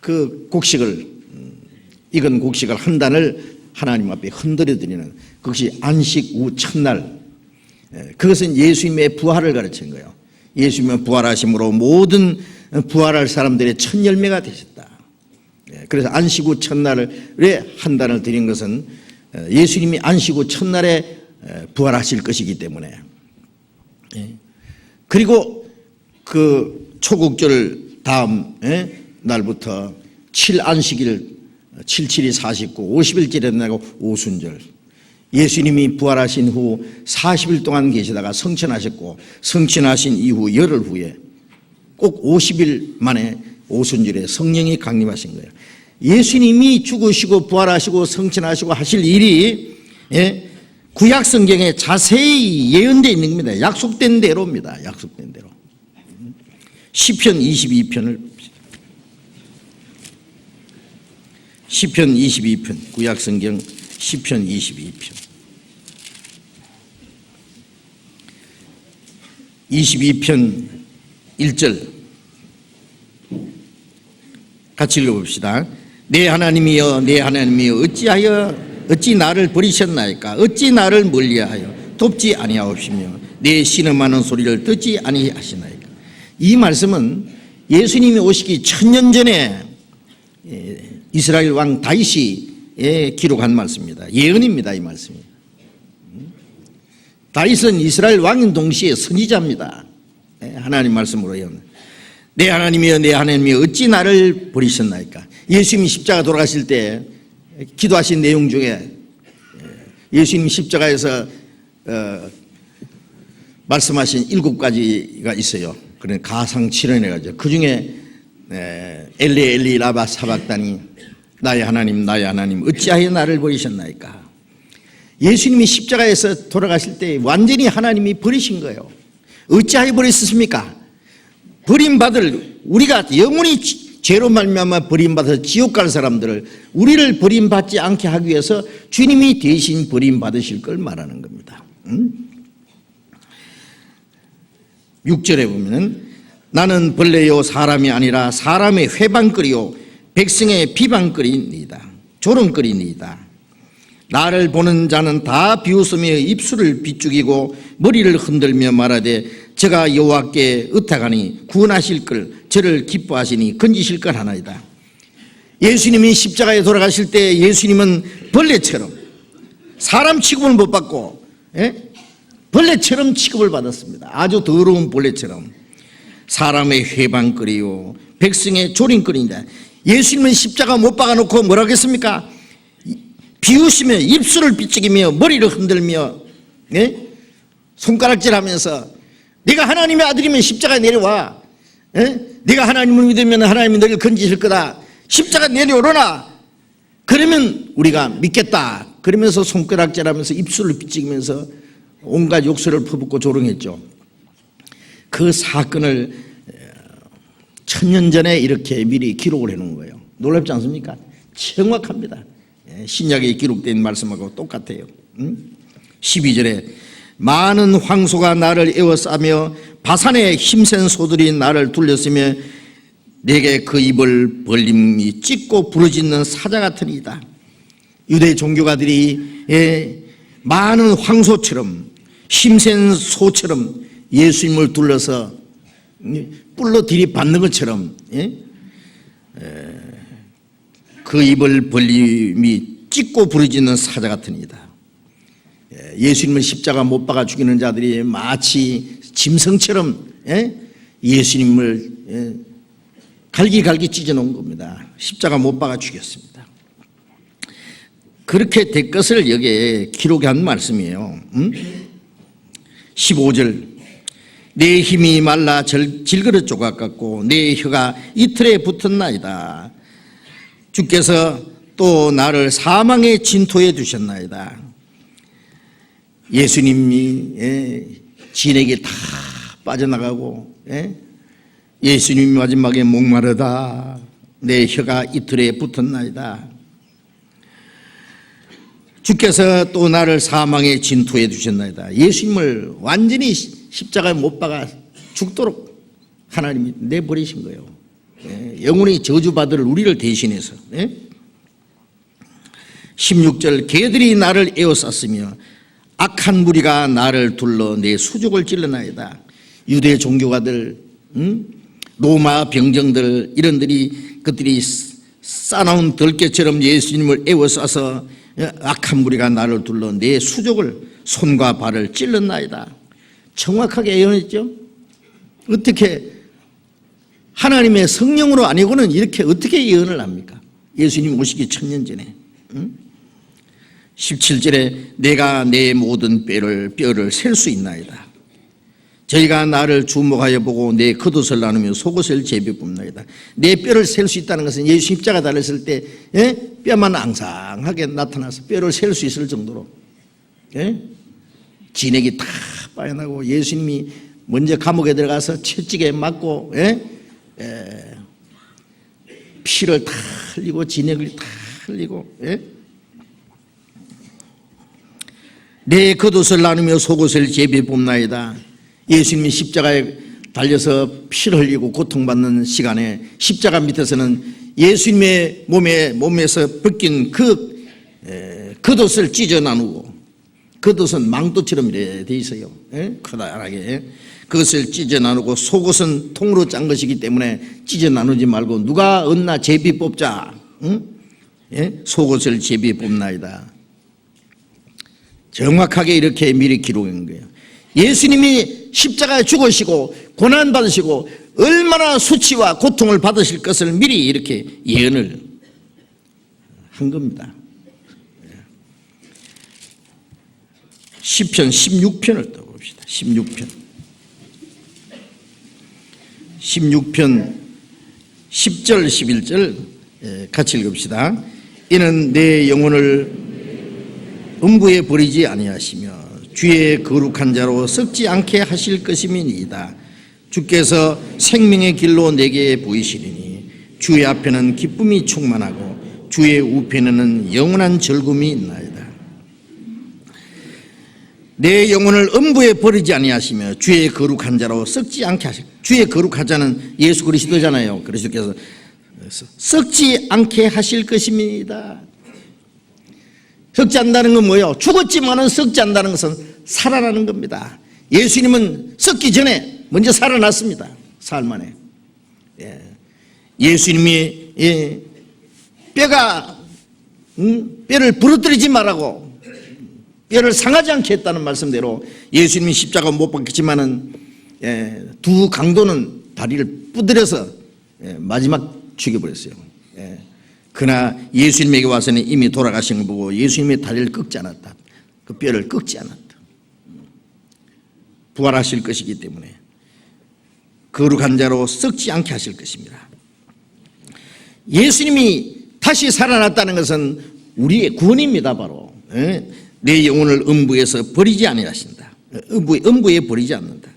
그 곡식을 익은 곡식을 한 단을 하나님 앞에 흔들어 드리는 그것이 안식 후 첫날, 그것은 예수님의 부활을 가르치는 거예요. 예수님은 부활하심으로 모든 부활할 사람들의 첫 열매가 되셨다. 그래서 안식 후 첫날에 한 단을 드린 것은 예수님이 안식 후 첫날에 부활하실 것이기 때문에. 그리고 그 초국절 다음 날부터 7안식일 77이 49, 50일째에 나고 오순절. 예수님이 부활하신 후 40일 동안 계시다가 성천하셨고, 성천하신 이후 열흘 후에 꼭 50일 만에 오순절에 성령이 강림하신 거예요. 예수님이 죽으시고 부활하시고 성천하시고 하실 일이 구약 성경에 자세히 예언되어 있는 겁니다. 약속된 대로입니다. 약속된 대로. 시편 22편을 시편 22편, 구약성경 시편 22편. 22편 1절 같이 읽어봅시다. 내 하나님이여 내 하나님이여 어찌 나를 버리셨나이까? 어찌 나를 멀리하여 돕지 아니하옵시며 내 신음하는 소리를 듣지 아니하시나이까? 이 말씀은 예수님이 오시기 1000년 전에 이스라엘 왕 다윗이 기록한 말씀입니다. 예언입니다. 이 말씀이. 다윗은 이스라엘 왕인 동시에 선지자입니다. 하나님 말씀으로 예언. 내 하나님이여 내 하나님이여 어찌 나를 버리셨나이까? 예수님이 십자가 돌아가실 때 기도하신 내용 중에 예수님 십자가에서 말씀하신 7가지가 있어요. 그런 가상 7연해가지고 그 중에 엘리 엘리 라바 사박다니 나의 하나님 어찌하여 나를 버리셨나이까? 예수님이 십자가에서 돌아가실 때 완전히 하나님이 버리신 거예요. 어찌하여 버리셨습니까? 버림받을 우리가 영원히 죄로 말미암아 버림받아서 지옥 갈 사람들을 우리를 버림받지 않게 하기 위해서 주님이 대신 버림받으실 걸 말하는 겁니다. 6절에 보면 나는 벌레요 사람이 아니라 사람의 회방거리요 백성의 비방거리니이다. 조롱거리니이다. 나를 보는 자는 다 비웃으며 입술을 비죽이고 머리를 흔들며 말하되 저가 여호와께 의탁하니 구원하실 걸 저를 기뻐하시니 건지실 걸 하나이다. 예수님이 십자가에 돌아가실 때 예수님은 벌레처럼 사람 취급을 못 받고 벌레처럼 취급을 받았습니다. 아주 더러운 벌레처럼 사람의 회방거리요 백성의 조림거리입니다. 예수님은 십자가 못 박아놓고 뭐라고 했습니까? 비웃으며 입술을 비찍이며 머리를 흔들며 손가락질하면서 네가 하나님의 아들이면 십자가 내려와. 네가 하나님을 믿으면 하나님이 너를 건지실 거다. 십자가 내려오라. 그러면 우리가 믿겠다. 그러면서 손가락질하면서 입술을 비찍이면서 온갖 욕설을 퍼붓고 조롱했죠. 그 사건을 1000년 전에 이렇게 미리 기록을 해놓은 거예요. 놀랍지 않습니까? 정확합니다. 신약에 기록된 말씀하고 똑같아요. 12절에 많은 황소가 나를 에워싸며 바산의 힘센 소들이 나를 둘렸으며 내게 그 입을 벌림이 찢고 부르짖는 사자 같으니이다. 유대 종교가들이 많은 황소처럼 힘센 소처럼 예수님을 둘러서 뿔로 들이받는 것처럼 그 입을 벌림이 찢고 부르짖는 사자 같으니이다. 예수님을 십자가 못 박아 죽이는 자들이 마치 짐승처럼 예수님을 갈기갈기 찢어놓은 겁니다. 십자가 못 박아 죽였습니다. 그렇게 될 것을 여기에 기록한 말씀이에요. 15절 내 힘이 말라 질그릇 조각 같고 내 혀가 이틀에 붙었나이다. 주께서 또 나를 사망의 진토에 두셨나이다. 예수님이 진에게 다 빠져나가고 예수님이 마지막에 목마르다 내 혀가 이틀에 붙었나이다. 주께서 또 나를 사망의 진토에 두셨나이다. 예수님을 완전히 십자가에 못 박아 죽도록 하나님이 내버리신 거예요. 영원히 저주받을 우리를 대신해서. 16절 개들이 나를 에워쌌으며 악한 무리가 나를 둘러 내 수족을 찔러나이다. 유대 종교가들, 로마 병정들 이런들이 그들이 싸나운 덜개처럼 예수님을 에워싸서 악한 무리가 나를 둘러 내 수족을 손과 발을 찔렀나이다. 정확하게 예언했죠. 어떻게 하나님의 성령으로 아니고는 이렇게 어떻게 예언을 합니까? 예수님 오시기 1000년 전에. 17절에 내가 내 모든 뼈를 셀 수 있나이다. 저희가 나를 주목하여 보고 내 겉옷을 나누며 속옷을 제비 뽑나이다. 내 뼈를 셀 수 있다는 것은 예수 십자가 달렸을 때 뼈만 앙상하게 나타나서 뼈를 셀 수 있을 정도로 진액이 다 빠져나고 예수님이 먼저 감옥에 들어가서 채찍에 맞고 피를 다 흘리고 진액을 다 살리고, 예? 내 겉옷을 나누며 속옷을 제비에 뽑나이다. 예수님이 십자가에 달려서 피를 흘리고 고통받는 시간에 십자가 밑에서는 예수님의 몸에서 벗긴 그 겉옷을 찢어 나누고, 겉옷은 망토처럼 이렇게 돼 있어요. 예? 커다랗게. 그것을 찢어 나누고 속옷은 통으로 짠 것이기 때문에 찢어 나누지 말고 누가 얻나 제비 뽑자. 응? 예? 속옷을 제비에 뽑나이다. 정확하게 이렇게 미리 기록한 거예요. 예수님이 십자가에 죽으시고 고난받으시고 얼마나 수치와 고통을 받으실 것을 미리 이렇게 예언을 한 겁니다. 시편 16편을 또 봅시다. 16편 10절 11절 같이 읽읍시다. 이는 내 영혼을 음부에 버리지 아니하시며 주의 거룩한 자로 썩지 않게 하실 것임이니이다. 주께서 생명의 길로 내게 보이시리니 주의 앞에는 기쁨이 충만하고 주의 우편에는 영원한 즐거움이 있나이다. 내 영혼을 음부에 버리지 아니하시며 주의 거룩한 자로 썩지 않게 하실. 주의 거룩한 자는 예수 그리스도잖아요. 그리스도께서 썩지 않게 하실 것입니다. 썩지 않는다는 건 뭐예요? 죽었지만은 썩지 않는다는 것은 살아나는 겁니다. 예수님은 썩기 전에 먼저 살아났습니다. 사흘 만에. 예수님이 뼈를 부러뜨리지 말라고, 뼈를 상하지 않게 했다는 말씀대로 예수님이 십자가 못 박혔지만은 두 강도는 다리를 부드려서 마지막 죽여버렸어요. 그러나 예수님에게 와서는 이미 돌아가신 걸 보고 예수님의 다리를 꺾지 않았다. 그 뼈를 꺾지 않았다. 부활하실 것이기 때문에 거룩한 자로 썩지 않게 하실 것입니다. 예수님이 다시 살아났다는 것은 우리의 구원입니다. 바로 내 영혼을 음부에서 버리지 아니하신다. 음부에 버리지 않는다.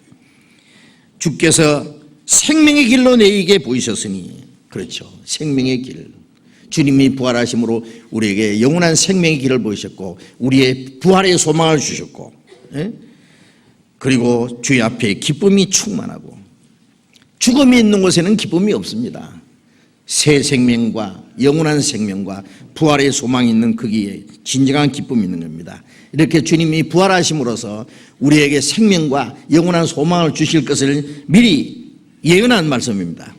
주께서 생명의 길로 내게 보이셨으니, 그렇죠, 생명의 길. 주님이 부활하심으로 우리에게 영원한 생명의 길을 보이셨고 우리의 부활의 소망을 주셨고, 그리고 주의 앞에 기쁨이 충만하고, 죽음이 있는 곳에는 기쁨이 없습니다. 새 생명과 영원한 생명과 부활의 소망이 있는 거기에 진정한 기쁨이 있는 겁니다. 이렇게 주님이 부활하심으로써 우리에게 생명과 영원한 소망을 주실 것을 미리 예언한 말씀입니다.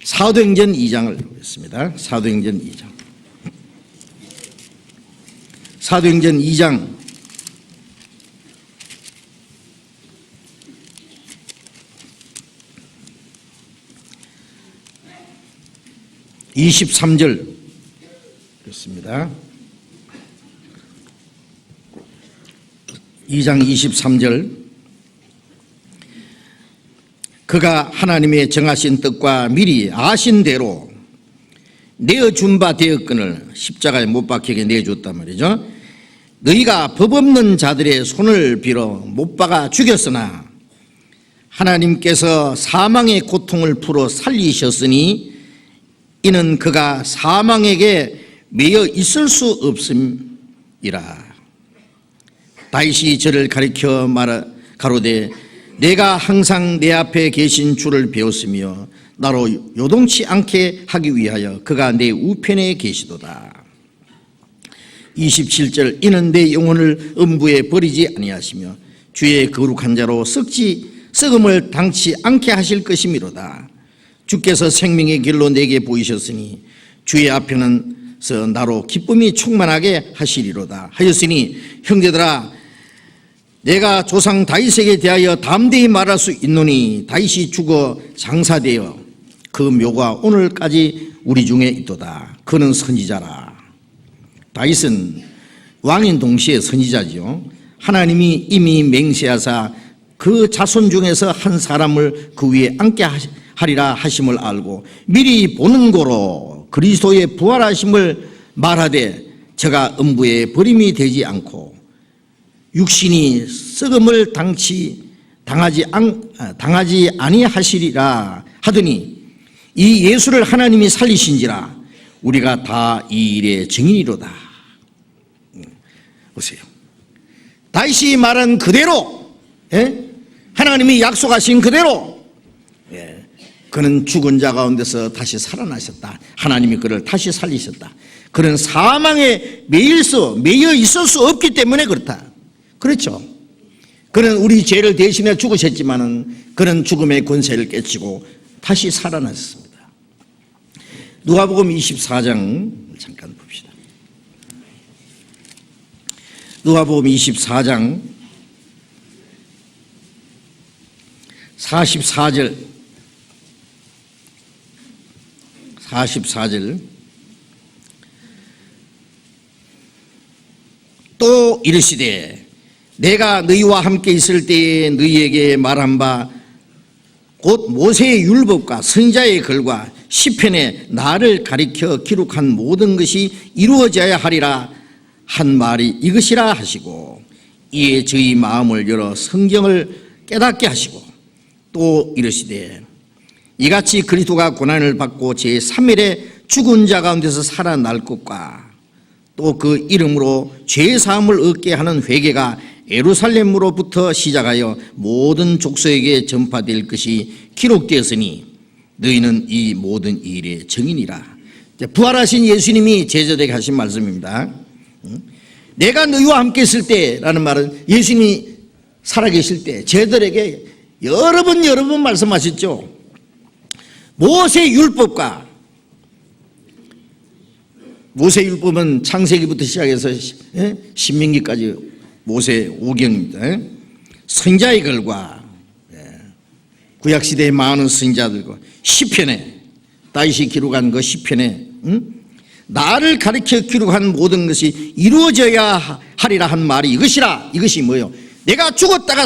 사도행전 2장을 보겠습니다. 사도행전 2장. 사도행전 2장 23절 그렇습니다. 2장 23절. 그가 하나님의 정하신 뜻과 미리 아신 대로 내어준 바 되었거늘, 십자가에 못 박히게 내줬단 말이죠. 너희가 법 없는 자들의 손을 빌어 못 박아 죽였으나 하나님께서 사망의 고통을 풀어 살리셨으니 이는 그가 사망에게 매여 있을 수 없음이라. 다윗이 저를 가리켜 가로되 내가 항상 내 앞에 계신 주를 배웠으며 나로 요동치 않게 하기 위하여 그가 내 우편에 계시도다. 27절. 이는 내 영혼을 음부에 버리지 아니하시며 주의 거룩한 자로 썩음을 당치 않게 하실 것이미로다. 주께서 생명의 길로 내게 보이셨으니 주의 앞에서 나로 기쁨이 충만하게 하시리로다. 하였으니 형제들아, 내가 조상 다윗에게 대하여 담대히 말할 수 있노니 다윗이 죽어 장사되어 그 묘가 오늘까지 우리 중에 있도다. 그는 선지자라. 다윗은 왕인 동시에 선지자지요. 하나님이 이미 맹세하사 그 자손 중에서 한 사람을 그 위에 앉게 하리라 하심을 알고 미리 보는 거로 그리스도의 부활하심을 말하되 저가 음부에 버림이 되지 않고 육신이 썩음을 당하지 아니하시리라 하더니 이 예수를 하나님이 살리신지라 우리가 다 이 일의 증인이로다. 보세요. 다윗이 말한 그대로, 하나님이 약속하신 그대로, 그는 죽은 자 가운데서 다시 살아나셨다. 하나님이 그를 다시 살리셨다. 그는 사망에 매여 있을 수 없기 때문에 그렇다. 그렇죠. 그는 우리 죄를 대신해 죽으셨지만은 그는 죽음의 권세를 깨치고 다시 살아났습니다. 누가복음 24장 잠깐 봅시다. 누가복음 24장 44절 또 이르시되 내가 너희와 함께 있을 때에 너희에게 말한 바 곧 모세의 율법과 선지자의 글과 시편에 나를 가리켜 기록한 모든 것이 이루어져야 하리라 한 말이 이것이라 하시고 이에 저희 마음을 열어 성경을 깨닫게 하시고 또 이르시되 이같이 그리스도가 고난을 받고 제3일에 죽은 자 가운데서 살아날 것과 또 그 이름으로 죄사함을 얻게 하는 회개가 예루살렘으로부터 시작하여 모든 족속에게 전파될 것이 기록되었으니 너희는 이 모든 일의 증인이라. 부활하신 예수님이 제자들에게 하신 말씀입니다. 내가 너희와 함께 있을 때라는 말은 예수님이 살아계실 때 제자들에게 여러 번 말씀하셨죠. 모세 율법과 모세 율법은 창세기부터 시작해서 신명기까지 모세 오경입니다. 선지자의 글과 구약시대의 많은 선지자들과 시편에 다윗이 기록한 그 시편에 나를 가리켜 기록한 모든 것이 이루어져야 하리라 한 말이 이것이라. 이것이 뭐예요? 내가 죽었다가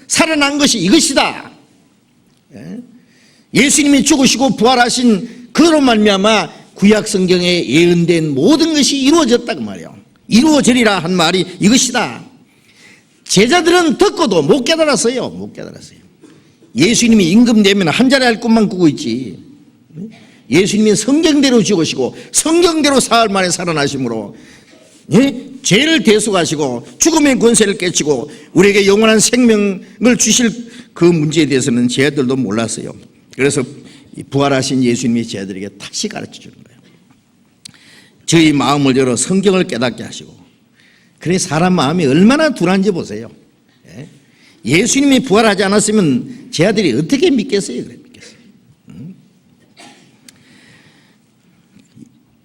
살아난 것이 이것이다. 예수님이 죽으시고 부활하신 그로 말미암아 구약 성경에 예언된 모든 것이 이루어졌다 그 말이에요. 이루어지리라 한 말이 이것이다. 제자들은 듣고도 못 깨달았어요. 못 깨달았어요. 예수님이 임금 되면 한 자리 할 꿈만 꾸고 있지. 예수님이 성경대로 죽으시고 성경대로 사흘 만에 살아나심으로 죄를 대속하시고 죽음의 권세를 깨치고 우리에게 영원한 생명을 주실 그 문제에 대해서는 제자들도 몰랐어요. 그래서 부활하신 예수님이 제자들에게 다시 가르쳐 주는 거예요. 저희 마음을 열어 성경을 깨닫게 하시고. 그래 사람 마음이 얼마나 둔한지 보세요. 예수님이 부활하지 않았으면 제자들이 어떻게 믿겠어요? 그래 믿겠어요.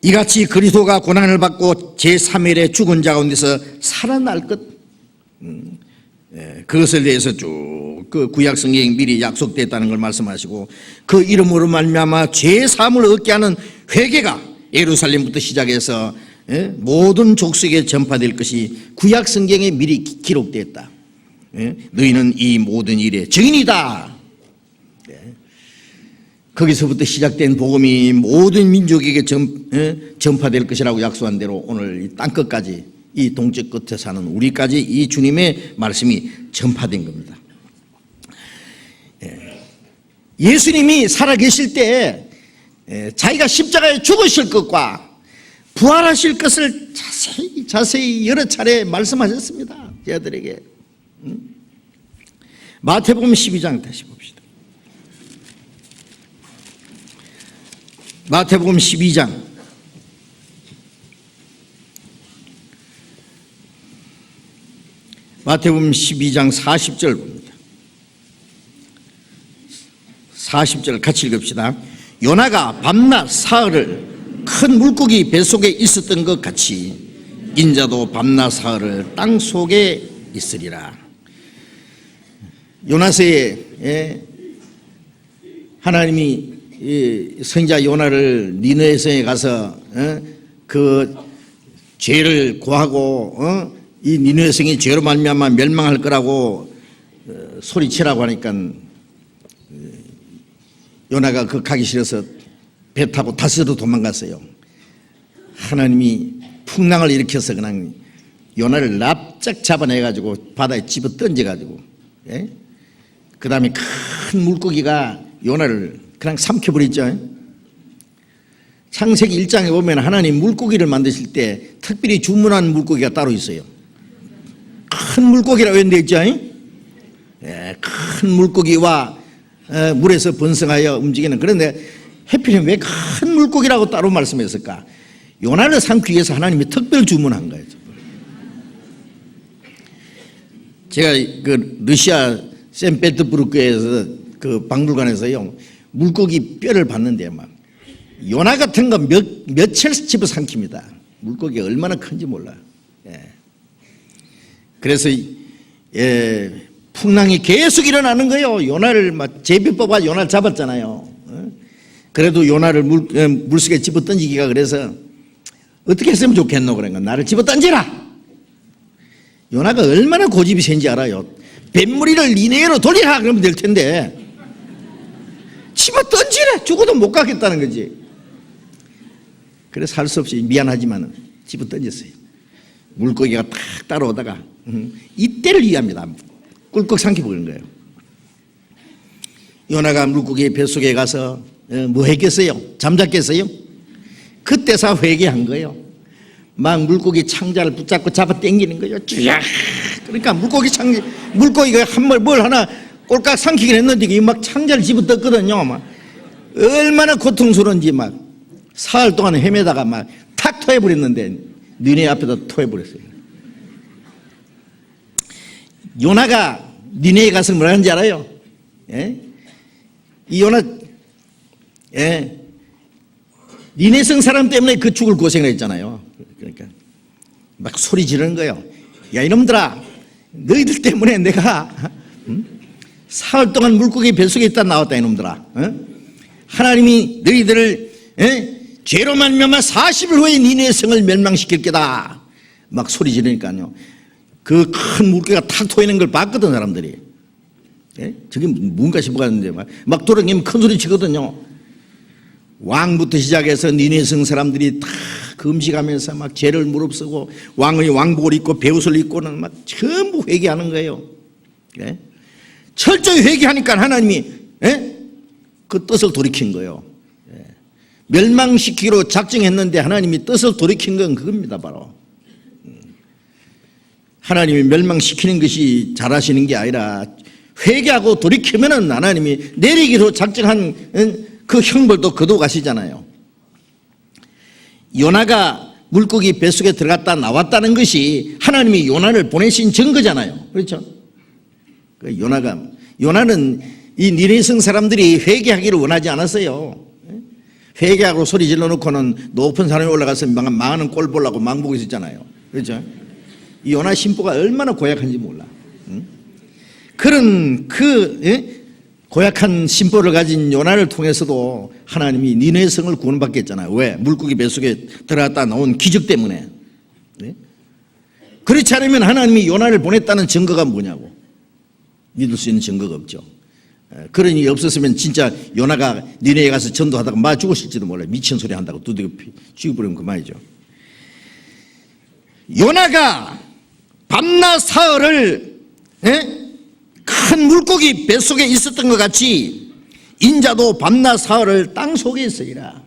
이같이 그리스도가 고난을 받고 제3일에 죽은 자 가운데서 살아날 것, 그것에 대해서 쭉 그 구약 성경에 미리 약속됐다는 걸 말씀하시고 그 이름으로 말미암아 죄 사함을 얻게 하는 회개가 예루살렘부터 시작해서 모든 족속에 전파될 것이 구약 성경에 미리 기록됐다. 너희는 이 모든 일의 증인이다. 거기서부터 시작된 복음이 모든 민족에게 전파될 것이라고 약속한 대로 오늘 이 땅끝까지 이 동쪽 끝에 사는 우리까지 이 주님의 말씀이 전파된 겁니다. 예수님이 살아계실 때 자기가 십자가에 죽으실 것과 부활하실 것을 자세히 여러 차례 말씀하셨습니다. 제자들에게. 마태복음 12장 다시 봅시다. 마태복음 12장 40절 봅니다. 40절 같이 읽읍시다. 요나가 밤낮 사흘을 큰 물고기 뱃속에 있었던 것 같이 인자도 밤낮 사흘을 땅 속에 있으리라. 요나서에 하나님이 선지자 요나를 니느웨 성에 가서 그 죄를 고하고 이 니느웨 성이 죄로 말미암아 멸망할 거라고 소리치라고 하니까 요나가 그 가기 싫어서 배 타고 다스로 도망갔어요. 하나님이 풍랑을 일으켜서 그냥 요나를 납작 잡아내가지고 바다에 집어 던져가지고 그 다음에 큰 물고기가 요나를 그냥 삼켜버렸죠. 창세기 1장에 보면 하나님 물고기를 만드실 때 특별히 주문한 물고기가 따로 있어요. 큰 물고기라고 되어 있죠. 큰 물고기와 물에서 번성하여 움직이는. 그런데 해필이면 왜 큰 물고기라고 따로 말씀했을까? 요나를 삼기 위해서 하나님이 특별 주문한 거예요. 제가 그 러시아 샌페테르부르크에서 그 박물관에서요 물고기 뼈를 봤는데 막 요나 같은 거 며칠 집어삼킵니다. 물고기가 얼마나 큰지 몰라. 그래서 풍랑이 계속 일어나는 거예요. 요나를 막 제비뽑아 요나를 잡았잖아요. 그래도 요나를 물속에 집어 던지기가 그래서 어떻게 했으면 좋겠노 그러니까 나를 집어 던지라. 요나가 얼마나 고집이 센지 알아요. 뱃무리를 니네로 돌리라 그러면 될 텐데 집어 던지래. 죽어도 못 가겠다는 거지. 그래서 할 수 없이 미안하지만 집어 던졌어요. 물고기가 탁 따라오다가 이때를 이해합니다. 꿀꺽 삼켜버린 거예요. 요나가 물고기 뱃속에 가서 뭐 했겠어요? 잠잤겠어요? 그때서 회개한 거예요. 막 물고기 창자를 붙잡고 잡아 당기는 거예요. 쭈야. 그러니까 물고기가 뭘 하나 꼴깍 삼키긴 했는데 막 창자를 집어떴거든요. 막 얼마나 고통스러운지 막 사흘 동안 헤매다가 막 탁 토해버렸는데 니네 앞에다 토해버렸어요. 요나가 니네에 가서 뭐라 하는지 알아요? 이 요나 니네 성 사람 때문에 그 죽을 고생을 했잖아요. 그러니까 막 소리 지르는 거예요. 야 이놈들아 너희들 때문에 내가 사흘 동안 물고기 뱃속에 있다 나왔다 이놈들아. 하나님이 너희들을 죄로 말미암아 40일 후에 니네 성을 멸망시킬 게다. 막 소리 지르니까요. 그 큰 물고기가 탁 토이는 걸 봤거든 사람들이. 저게 뭔가 싶어갔는데 막 돌아다니면 큰 소리 치거든요. 왕부터 시작해서 니네 성 사람들이 다 금식하면서 막 죄를 무릅쓰고 왕의 왕복을 입고 배옷을 입고는 막 전부 회개하는 거예요. 철저히 회개하니까 하나님이 그 뜻을 돌이킨 거예요. 멸망시키기로 작정했는데 하나님이 뜻을 돌이킨 건 그겁니다. 바로 하나님이 멸망시키는 것이 잘하시는 게 아니라 회개하고 돌이키면은 하나님이 내리기로 작정한 그 형벌도 거둬가시잖아요. 요나가 물고기 뱃속에 들어갔다 나왔다는 것이 하나님이 요나를 보내신 증거잖아요. 그렇죠? 요나는 이 니네성 사람들이 회개하기를 원하지 않았어요. 회개하고 소리 질러놓고는 높은 산에 올라가서 망하는 꼴 보려고 망보고 있었잖아요. 그렇죠? 이 요나 신부가 얼마나 고약한지 몰라. 그런 고약한 심보를 가진 요나를 통해서도 하나님이 니네 성을 구원받게 했잖아요. 왜? 물고기 뱃속에 들어갔다 나온 기적 때문에. 그렇지 않으면 하나님이 요나를 보냈다는 증거가 뭐냐고. 믿을 수 있는 증거가 없죠. 그런 일이 없었으면 진짜 요나가 니네에 가서 전도하다가 마 죽었을지도 몰라요. 미친 소리 한다고 두들겨 죽여버리면 그만이죠. 요나가 밤낮 사흘을 큰 물고기 뱃속에 있었던 것 같이 인자도 밤낮 사흘을 땅 속에 있으리라.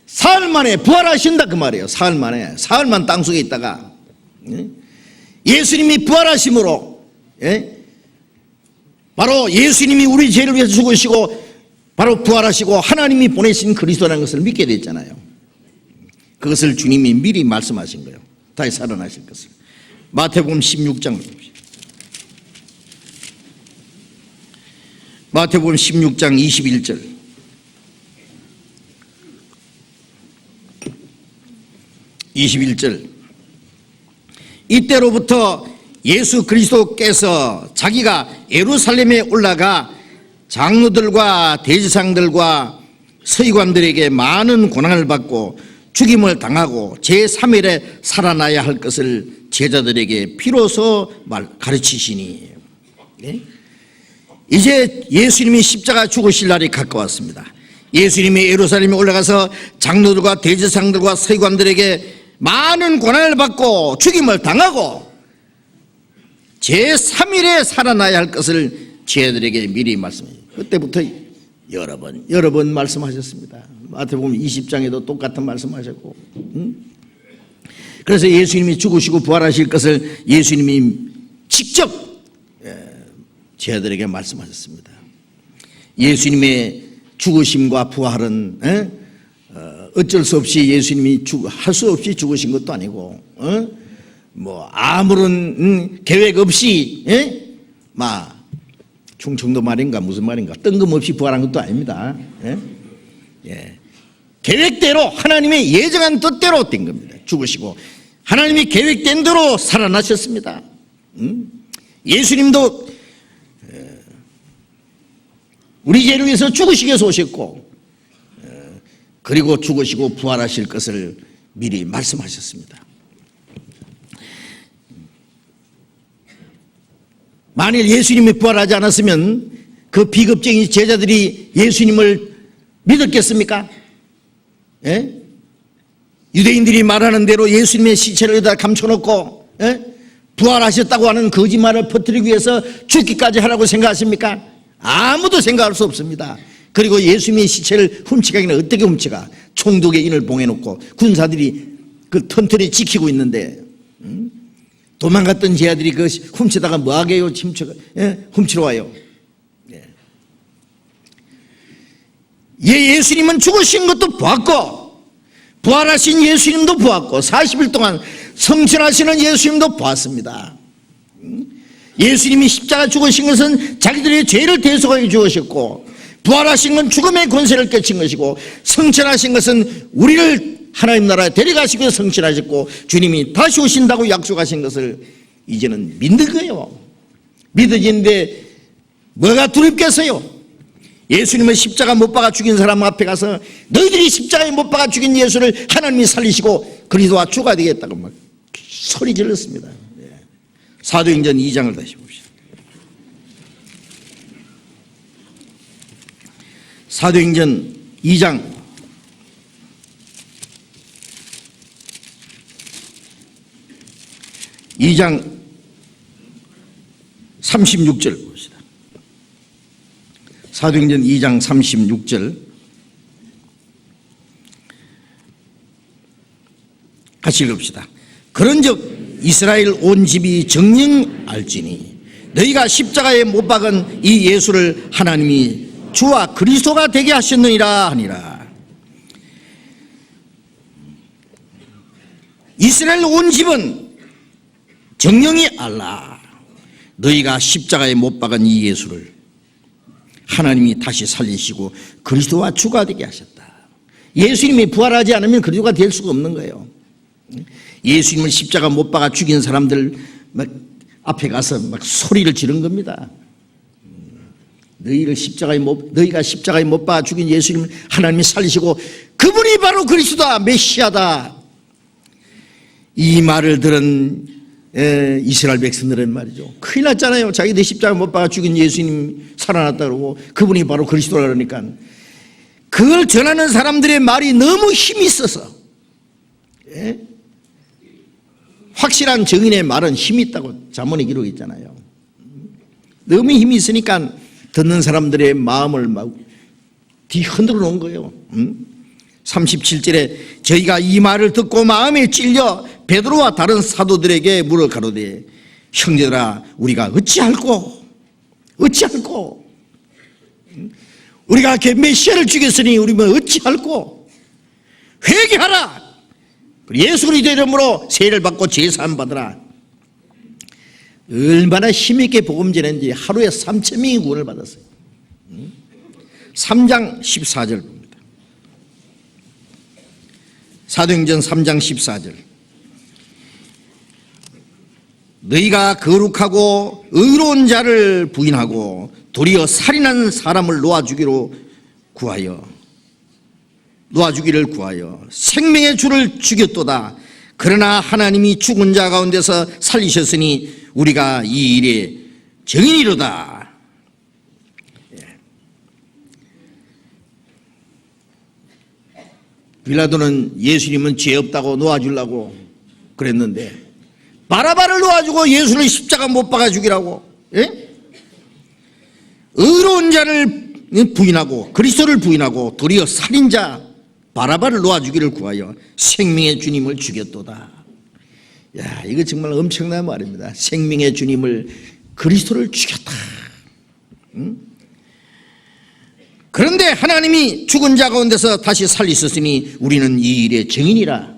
사흘 만에 부활하신다 그 말이에요. 사흘만 땅 속에 있다가 예수님이 부활하심으로 바로 예수님이 우리 죄를 위해서 죽으시고 바로 부활하시고 하나님이 보내신 그리스도라는 것을 믿게 됐잖아요. 그것을 주님이 미리 말씀하신 거예요. 다시 살아나실 것을. 마태복음 16장을 봅시다. 마태복음 16장 21절. 이때로부터 예수 그리스도께서 자기가 예루살렘에 올라가 장로들과 대제사장들과 서기관들에게 많은 고난을 받고 죽임을 당하고 제3일에 살아나야 할 것을 제자들에게 비로소 가르치시니. 이제 예수님이 십자가 죽으실 날이 가까웠습니다. 예수님이 예루살렘에 올라가서 장로들과 대제사장들과 서기관들에게 많은 고난을 받고 죽임을 당하고 제3일에 살아나야 할 것을 제자들에게 미리 말씀해요. 그때부터 여러 번 말씀하셨습니다. 마태복음 20장에도 똑같은 말씀하셨고, 그래서 예수님이 죽으시고 부활하실 것을 예수님이 직접 제자들에게 말씀하셨습니다. 예수님의 죽으심과 부활은 어쩔 수 없이 예수님이 할 수 없이 죽으신 것도 아니고, 뭐 아무런 계획 없이 막 충청도 말인가 무슨 말인가 뜬금없이 부활한 것도 아닙니다. 계획대로 하나님의 예정한 뜻대로 된 겁니다. 죽으시고 하나님이 계획된 대로 살아나셨습니다. 예수님도 우리 죄를 위해서 죽으시기 위해서 오셨고, 그리고 죽으시고 부활하실 것을 미리 말씀하셨습니다. 만일 예수님이 부활하지 않았으면 그 비겁쟁이 제자들이 예수님을 믿었겠습니까? 유대인들이 말하는 대로 예수님의 시체를 여기다 감춰놓고 부활하셨다고 하는 거짓말을 퍼뜨리기 위해서 죽기까지 하라고 생각하십니까? 아무도 생각할 수 없습니다. 그리고 예수님의 시체를 훔쳐가기는 어떻게 훔쳐가? 총독의 인을 봉해놓고 군사들이 그 턴털이 지키고 있는데, 도망갔던 제자들이 그 훔치다가 뭐하게요? 훔치러 와요. 예수님은 죽으신 것도 보았고 부활하신 예수님도 보았고 40일 동안 성천하시는 예수님도 보았습니다. 예수님이 십자가 죽으신 것은 자기들의 죄를 대속하게 죽으셨고, 부활하신 건 죽음의 권세를 깨친 것이고, 성천하신 것은 우리를 하나님 나라에 데려가시고 성천하셨고, 주님이 다시 오신다고 약속하신 것을 이제는 믿는 거예요. 믿어지는데 뭐가 두렵겠어요? 예수님을 십자가 못 박아 죽인 사람 앞에 가서 너희들이 십자가에 못 박아 죽인 예수를 하나님이 살리시고 그리스도와 주가 되겠다고 막 소리 질렀습니다. 사도행전 2장을 다시 봅시다. 사도행전 2장 36절 봅시다. 사도행전 2장 36절 같이 읽읍시다. 그런즉 이스라엘 온 집이 정녕 알지니 너희가 십자가에 못 박은 이 예수를 하나님이 주와 그리스도가 되게 하셨느니라 하니라. 이스라엘 온 집은 정령이 알라. 너희가 십자가에 못 박은 이 예수를 하나님이 다시 살리시고 그리스도와 주가 되게 하셨다. 예수님이 부활하지 않으면 그리스도가 될 수가 없는 거예요. 예수님을 십자가 못 박아 죽인 사람들 막 앞에 가서 막 소리를 지른 겁니다. 너희가 십자가에 못 박아 죽인 예수님을 하나님이 살리시고 그분이 바로 그리스도다, 메시아다. 이 말을 들은 이스라엘 백성들은 말이죠, 큰일 났잖아요. 자기들 십자가 못 박아 죽인 예수님 살아났다 그러고 그분이 바로 그리스도라 그러니까 그걸 전하는 사람들의 말이 너무 힘이 있어서, 확실한 증인의 말은 힘이 있다고 잠언에 기록이 있잖아요. 너무 힘이 있으니까 듣는 사람들의 마음을 막 뒤흔들어 놓은 거예요. 37절에 저희가 이 말을 듣고 마음에 찔려 베드로와 다른 사도들에게 물어 가로되 형제들아 우리가 어찌할꼬 우리가 메시아를 죽였으니 우리는 어찌할꼬 회개하라. 예수 그리스도의 이름으로 세례를 받고 제사함 받으라. 얼마나 힘있게 복음 전했는지 하루에 3,000명이 구원을 받았어요. 3장 14절 봅니다. 사도행전 3장 14절 너희가 거룩하고 의로운 자를 부인하고 도리어 살인한 사람을 놓아주기를 구하여 생명의 주를 죽였도다. 그러나 하나님이 죽은 자 가운데서 살리셨으니 우리가 이 일에 증인이로다. 빌라도는 예수님은 죄 없다고 놓아주려고 그랬는데 바라바를 놓아주고 예수를 십자가 못 박아 죽이라고. 의로운 자를 부인하고 그리스도를 부인하고 도리어 살인자 바라바를 놓아주기를 구하여 생명의 주님을 죽였도다. 야, 이거 정말 엄청난 말입니다. 생명의 주님을, 그리스도를 죽였다. 그런데 하나님이 죽은 자 가운데서 다시 살리셨으니 우리는 이 일의 증인이라.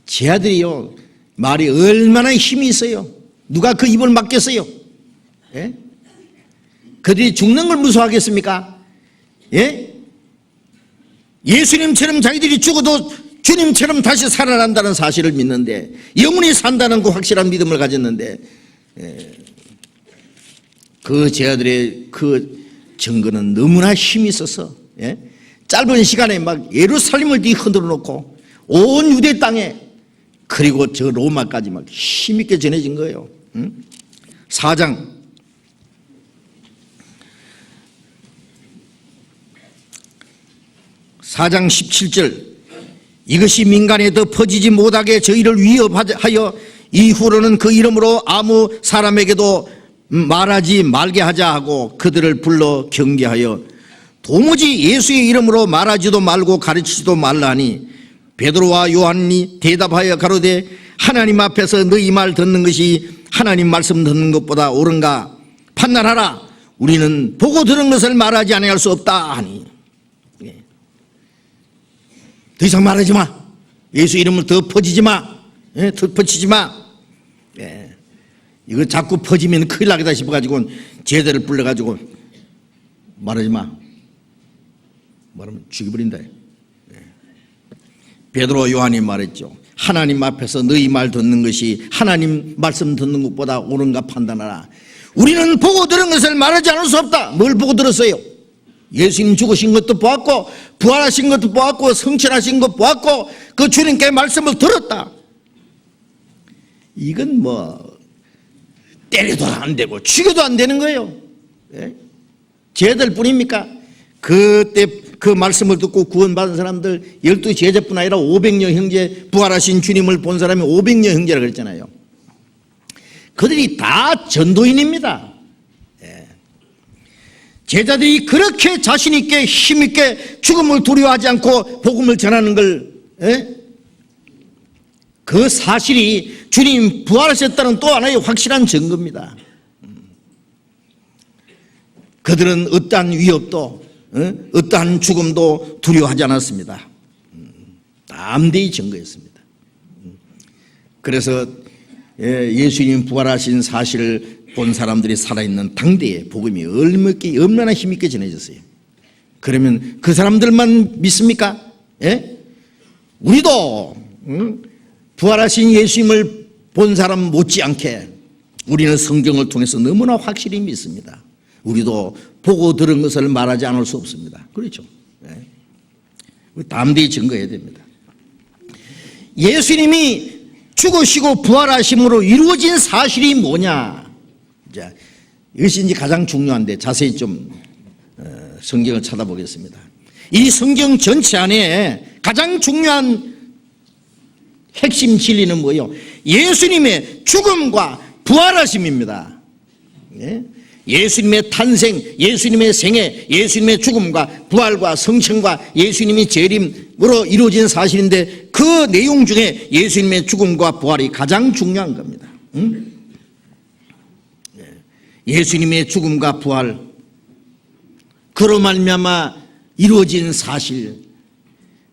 제 아들이요, 말이 얼마나 힘이 있어요. 누가 그 입을 막겠어요? 예? 그들이 죽는 걸 무서워하겠습니까? 예? 예수님처럼 자기들이 죽어도 주님처럼 다시 살아난다는 사실을 믿는데, 영원히 산다는 그 확실한 믿음을 가졌는데, 그 제 아들의 그 증거는 너무나 힘이 있어서, 예? 짧은 시간에 막 예루살렘을 흔들어 놓고 온 유대 땅에, 그리고 저 로마까지 막 힘있게 전해진 거예요. 4장 17절, 이것이 민간에 더 퍼지지 못하게 저희를 위협하여 이후로는 그 이름으로 아무 사람에게도 말하지 말게 하자 하고 그들을 불러 경계하여 도무지 예수의 이름으로 말하지도 말고 가르치지도 말라 하니, 베드로와 요한이 대답하여 가로되 하나님 앞에서 너희 말 듣는 것이 하나님 말씀 듣는 것보다 옳은가 판단하라. 우리는 보고 들은 것을 말하지 아니할 수 없다 하니, 더 이상 말하지 마. 예수 이름을 더 퍼지지 마. 더 퍼치지 마. 이거 자꾸 퍼지면 큰일 나겠다 싶어가지고 제자를 불러가지고 말하지 마. 말하면 죽여버린다. 베드로 요한이 말했죠. 하나님 앞에서 너희 말 듣는 것이 하나님 말씀 듣는 것보다 옳은가 판단하라. 우리는 보고 들은 것을 말하지 않을 수 없다. 뭘 보고 들었어요? 예수님 죽으신 것도 보았고 부활하신 것도 보았고 성천하신 것 보았고 그 주님께 말씀을 들었다. 이건 뭐 때려도 안 되고 죽여도 안 되는 거예요. 쟤들 뿐입니까? 그때 그 말씀을 듣고 구원받은 사람들 12제자뿐 아니라 500여 형제, 부활하신 주님을 본 사람이 500여 형제라고 그랬잖아요. 그들이 다 전도인입니다. 제자들이 그렇게 자신 있게 힘 있게 죽음을 두려워하지 않고 복음을 전하는 걸, 그 사실이 주님 부활하셨다는 또 하나의 확실한 증거입니다. 그들은 어떠한 위협도 어떠한 죽음도 두려워하지 않았습니다. 담대히 증거했습니다. 그래서 예수님 부활하신 사실을 본 사람들이 살아있는 당대에 복음이 얼마나 힘있게 전해졌어요. 그러면 그 사람들만 믿습니까? 우리도 부활하신 예수님을 본 사람 못지않게 우리는 성경을 통해서 너무나 확실히 믿습니다. 우리도 보고 들은 것을 말하지 않을 수 없습니다. 그렇죠? 담대히 증거해야 됩니다. 예수님이 죽으시고 부활하심으로 이루어진 사실이 뭐냐? 자, 이것이 이제 가장 중요한데 자세히 좀 성경을 찾아보겠습니다. 이 성경 전체 안에 가장 중요한 핵심 진리는 뭐예요? 예수님의 죽음과 부활하심입니다. 예수님의 탄생, 예수님의 생애, 예수님의 죽음과 부활과 성천과 예수님이 재림으로 이루어진 사실인데 그 내용 중에 예수님의 죽음과 부활이 가장 중요한 겁니다. 예수님의 죽음과 부활, 그로 말미암아 이루어진 사실,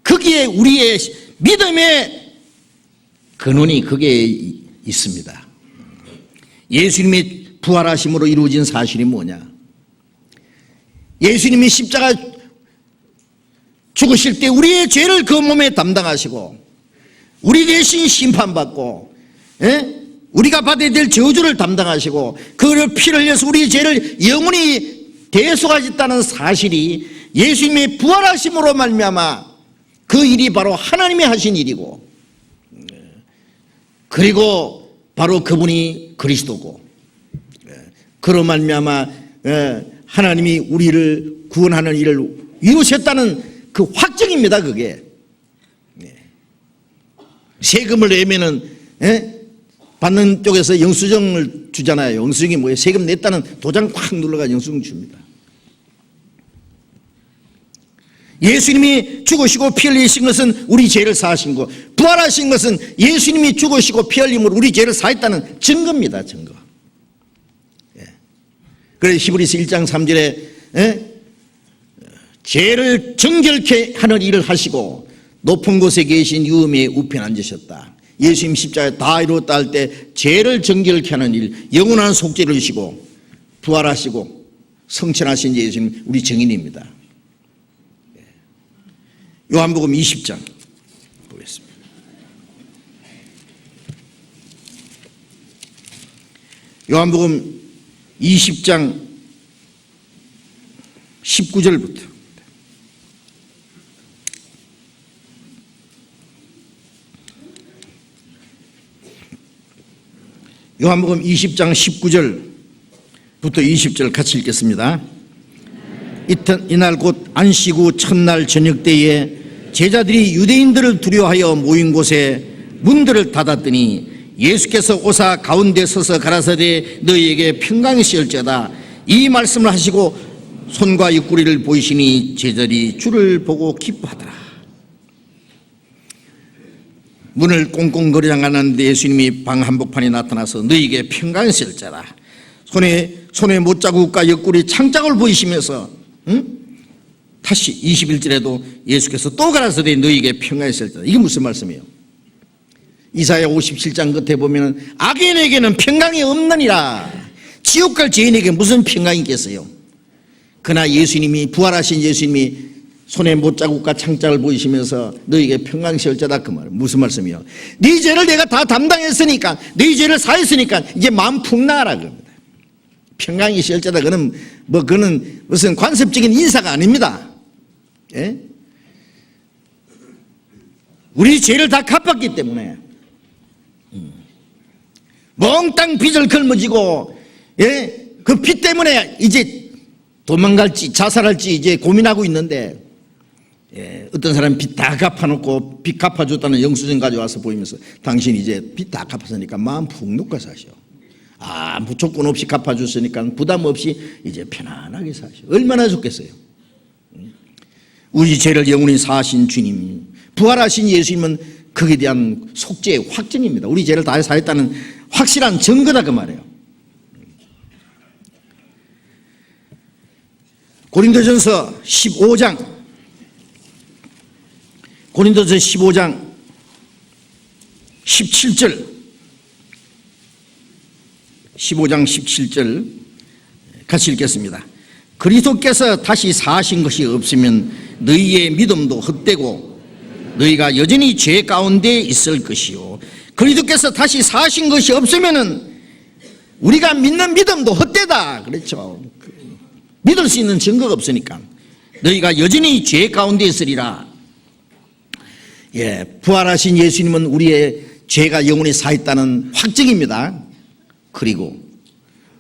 거기에 우리의 믿음의 근원이 거기에 있습니다. 예수님의 부활하심으로 이루어진 사실이 뭐냐? 예수님이 십자가 죽으실 때 우리의 죄를 그 몸에 담당하시고 우리 대신 심판받고 우리가 받아야 될 저주를 담당하시고 그를 피를 흘려서 우리의 죄를 영원히 대속하셨다는 사실이 예수님의 부활하심으로 말미암아 그 일이 바로 하나님이 하신 일이고, 그리고 바로 그분이 그리스도고, 그로 말미암아 하나님이 우리를 구원하는 일을 이루셨다는 그 확증입니다. 그게 세금을 내면은 받는 쪽에서 영수증을 주잖아요. 영수증이 뭐예요? 세금 냈다는 도장 콱 눌러가 영수증 줍니다. 예수님이 죽으시고 피 흘리신 것은 우리 죄를 사하신 거, 부활하신 것은 예수님이 죽으시고 피 흘림으로 우리 죄를 사했다는 증거입니다. 증거. 그래서 히브리서 1장 3절에 죄를 정결케 하는 일을 하시고 높은 곳에 계신 유음의 우편에 앉으셨다. 예수님 십자가에 다 이루었다 할 때 죄를 정결케 하는 일, 영원한 속죄를 주시고 부활하시고 성천하신 예수님 우리 증인입니다. 요한복음 20장 보겠습니다. 요한복음 20장 19절부터 요한복음 20장 19절부터 20절 같이 읽겠습니다. 이날 곧 안식 후 첫날 저녁 때에 제자들이 유대인들을 두려워하여 모인 곳에 문들을 닫았더니 예수께서 오사 가운데 서서 가라사대 너희에게 평강이 있을지어다 이 말씀을 하시고 손과 옆구리를 보이시니 제자들이 주를 보고 기뻐하더라. 문을 꽁꽁거리 잠가놨는데 예수님이 방 한복판에 나타나서 너희에게 평강이 있을지어다 손에 못자국과 옆구리 창자국을 보이시면서 다시 21절에도 예수께서 또 가라사대 너희에게 평강이 있을지어다. 이게 무슨 말씀이에요? 이사야 57장 끝에 보면 악인에게는 평강이 없느니라. 지옥 갈 죄인에게 무슨 평강이 있겠어요? 그러나 예수님이 부활하신 예수님이 손에 못자국과 창자를 보이시면서 너희에게 평강이 있을지어다. 그 말 무슨 말씀이요? 네 죄를 내가 다 담당했으니까 네 죄를 사했으니까 이제 마음 푹 나아라 그럽니다. 평강이 있을지어다. 그는 무슨 관습적인 인사가 아닙니다. 예? 우리 죄를 다 갚았기 때문에 몽땅 빚을 걸머지고 그 빚 때문에 이제 도망갈지 자살할지 이제 고민하고 있는데 어떤 사람이 빚 다 갚아놓고 빚 갚아줬다는 영수증 가져와서 보이면서 당신 이제 빚 다 갚았으니까 마음 푹 놓고 사셔. 아무 조건 없이 갚아줬으니까 부담 없이 이제 편안하게 사셔. 얼마나 좋겠어요. 우리 죄를 영원히 사하신 주님, 부활하신 예수님은 거기에 대한 속죄의 확증입니다. 우리 죄를 다 사했다는 확실한 증거다 그 말이에요. 고린도전서 15장 17절 15장 17절 같이 읽겠습니다. 그리스도께서 다시 사하신 것이 없으면 너희의 믿음도 헛되고 너희가 여전히 죄 가운데 있을 것이요 그리스도께서 다시 사하신 것이 없으면은 우리가 믿는 믿음도 헛되다 그랬죠. 믿을 수 있는 증거가 없으니까 너희가 여전히 죄 가운데 있으리라. 부활하신 예수님은 우리의 죄가 영원히 사했다는 확증입니다. 그리고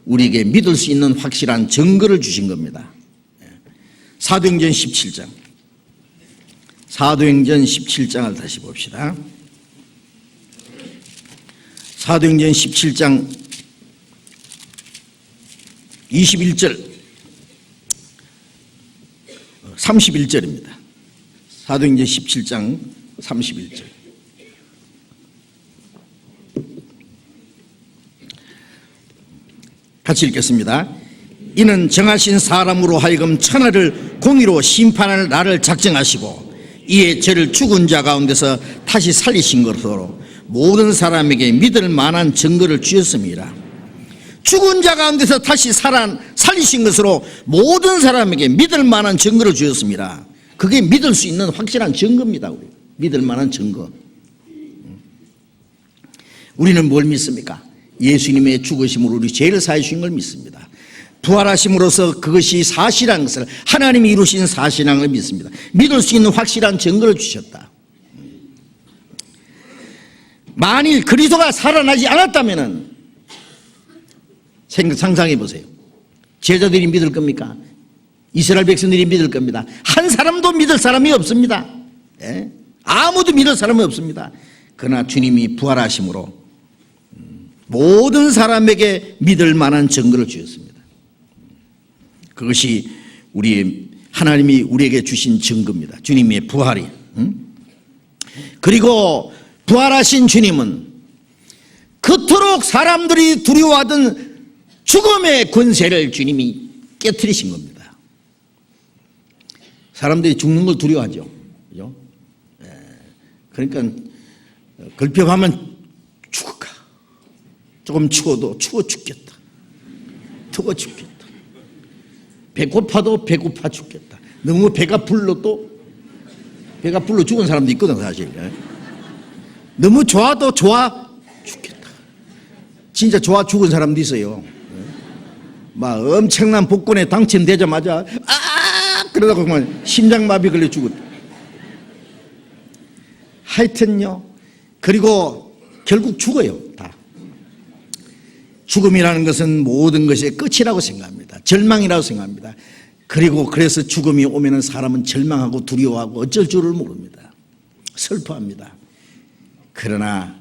우리에게 믿을 수 있는 확실한 증거를 주신 겁니다. 사도행전 17장 사도행전 17장을 다시 봅시다. 사도행전 17장 21절 31절입니다. 사도행전 17장 31절 같이 읽겠습니다. 이는 정하신 사람으로 하여금 천하를 공의로 심판할 날을 작정하시고 이에 저를 죽은 자 가운데서 다시 살리신 것으로 모든 사람에게 믿을 만한 증거를 주셨습니다. 죽은 자 가운데서 다시 살리신 것으로 모든 사람에게 믿을 만한 증거를 주셨습니다. 그게 믿을 수 있는 확실한 증거입니다. 우리 믿을 만한 증거. 우리는 뭘 믿습니까? 예수님의 죽으심으로 우리 죄를 사해 주신 걸 믿습니다. 부활하심으로써 그것이 사실한 것을 하나님이 이루신 사실한 걸 믿습니다. 믿을 수 있는 확실한 증거를 주셨다. 만일 그리스도가 살아나지 않았다면 상상해 보세요. 제자들이 믿을 겁니까? 이스라엘 백성들이 믿을 겁니다. 한 사람도 믿을 사람이 없습니다. 아무도 믿을 사람이 없습니다. 그러나 주님이 부활하심으로 모든 사람에게 믿을 만한 증거를 주셨습니다. 그것이 우리의 하나님이 우리에게 주신 증거입니다. 주님의 부활이. 그리고 부활하신 주님은 그토록 사람들이 두려워하던 죽음의 권세를 주님이 깨트리신 겁니다. 사람들이 죽는 걸 두려워하죠. 그죠? 그러니까 걸핏하면 죽을까? 조금 추워도 추워 죽겠다. 더워 죽겠다. 배고파도 배고파 죽겠다. 너무 배가 불러도 배가 불러 죽은 사람도 있거든 사실. 너무 좋아도 좋아 죽겠다. 진짜 좋아 죽은 사람도 있어요. 막 엄청난 복권에 당첨되자마자 그러다가 그만 심장마비 걸려 죽었다. 하여튼요. 그리고 결국 죽어요. 다. 죽음이라는 것은 모든 것의 끝이라고 생각합니다. 절망이라고 생각합니다. 그리고 그래서 죽음이 오면은 사람은 절망하고 두려워하고 어쩔 줄을 모릅니다. 슬퍼합니다. 그러나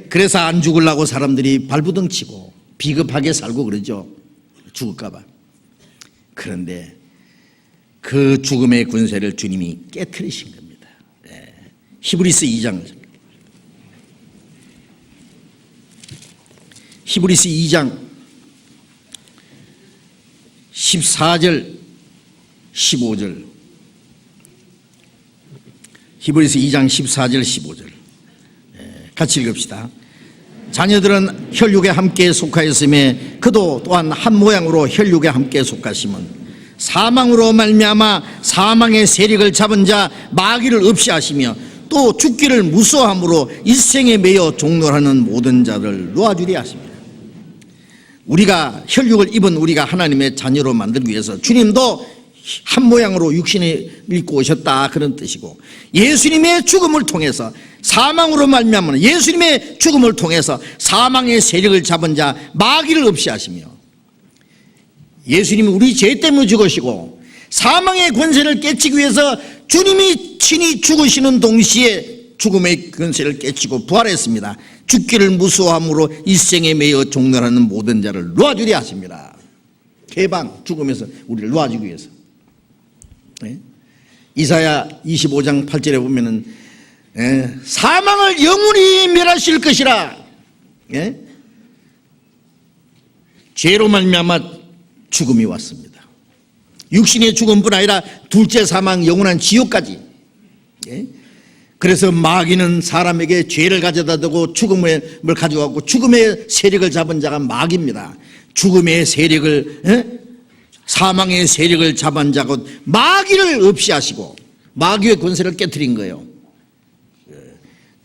그래서 안 죽으려고 사람들이 발부둥 치고 비겁하게 살고 그러죠. 죽을까 봐. 그런데 그 죽음의 권세를 주님이 깨트리신 겁니다. 히브리서 2장 14절 15절 히브리서 2장 14절 15절 같이 읽읍시다. 자녀들은 혈육에 함께 속하였음에 그도 또한 한 모양으로 혈육에 함께 속하심은 사망으로 말미암아 사망의 세력을 잡은 자 마귀를 없이 하시며 또 죽기를 무서워함으로 일생에 매여 종노하는 모든 자를 놓아주리 하십니다. 우리가 혈육을 입은 우리가 하나님의 자녀로 만들기 위해서 주님도 한 모양으로 육신을 입고 오셨다 그런 뜻이고, 예수님의 죽음을 통해서 사망으로 말미암아 예수님의 죽음을 통해서 사망의 세력을 잡은 자 마귀를 없이 하시며, 예수님이 우리 죄 때문에 죽으시고 사망의 권세를 깨치기 위해서 주님이 친히 죽으시는 동시에 죽음의 권세를 깨치고 부활했습니다. 죽기를 무서워함으로 일생에 매여 종노하는 모든 자를 놓아주리 하십니다. 해방, 죽음에서 우리를 놓아주기 위해서. 이사야 25장 8절에 보면은 사망을 영원히 멸하실 것이라. 죄로 말미암아 죽음이 왔습니다. 육신의 죽음뿐 아니라 둘째 사망, 영원한 지옥까지. 그래서 마귀는 사람에게 죄를 가져다 두고 죽음을 가져가고 죽음의 세력을 잡은 자가 마귀입니다. 죽음의 세력을, 사망의 세력을 잡은 자고 마귀를 없이 하시고 마귀의 권세를 깨트린 거예요.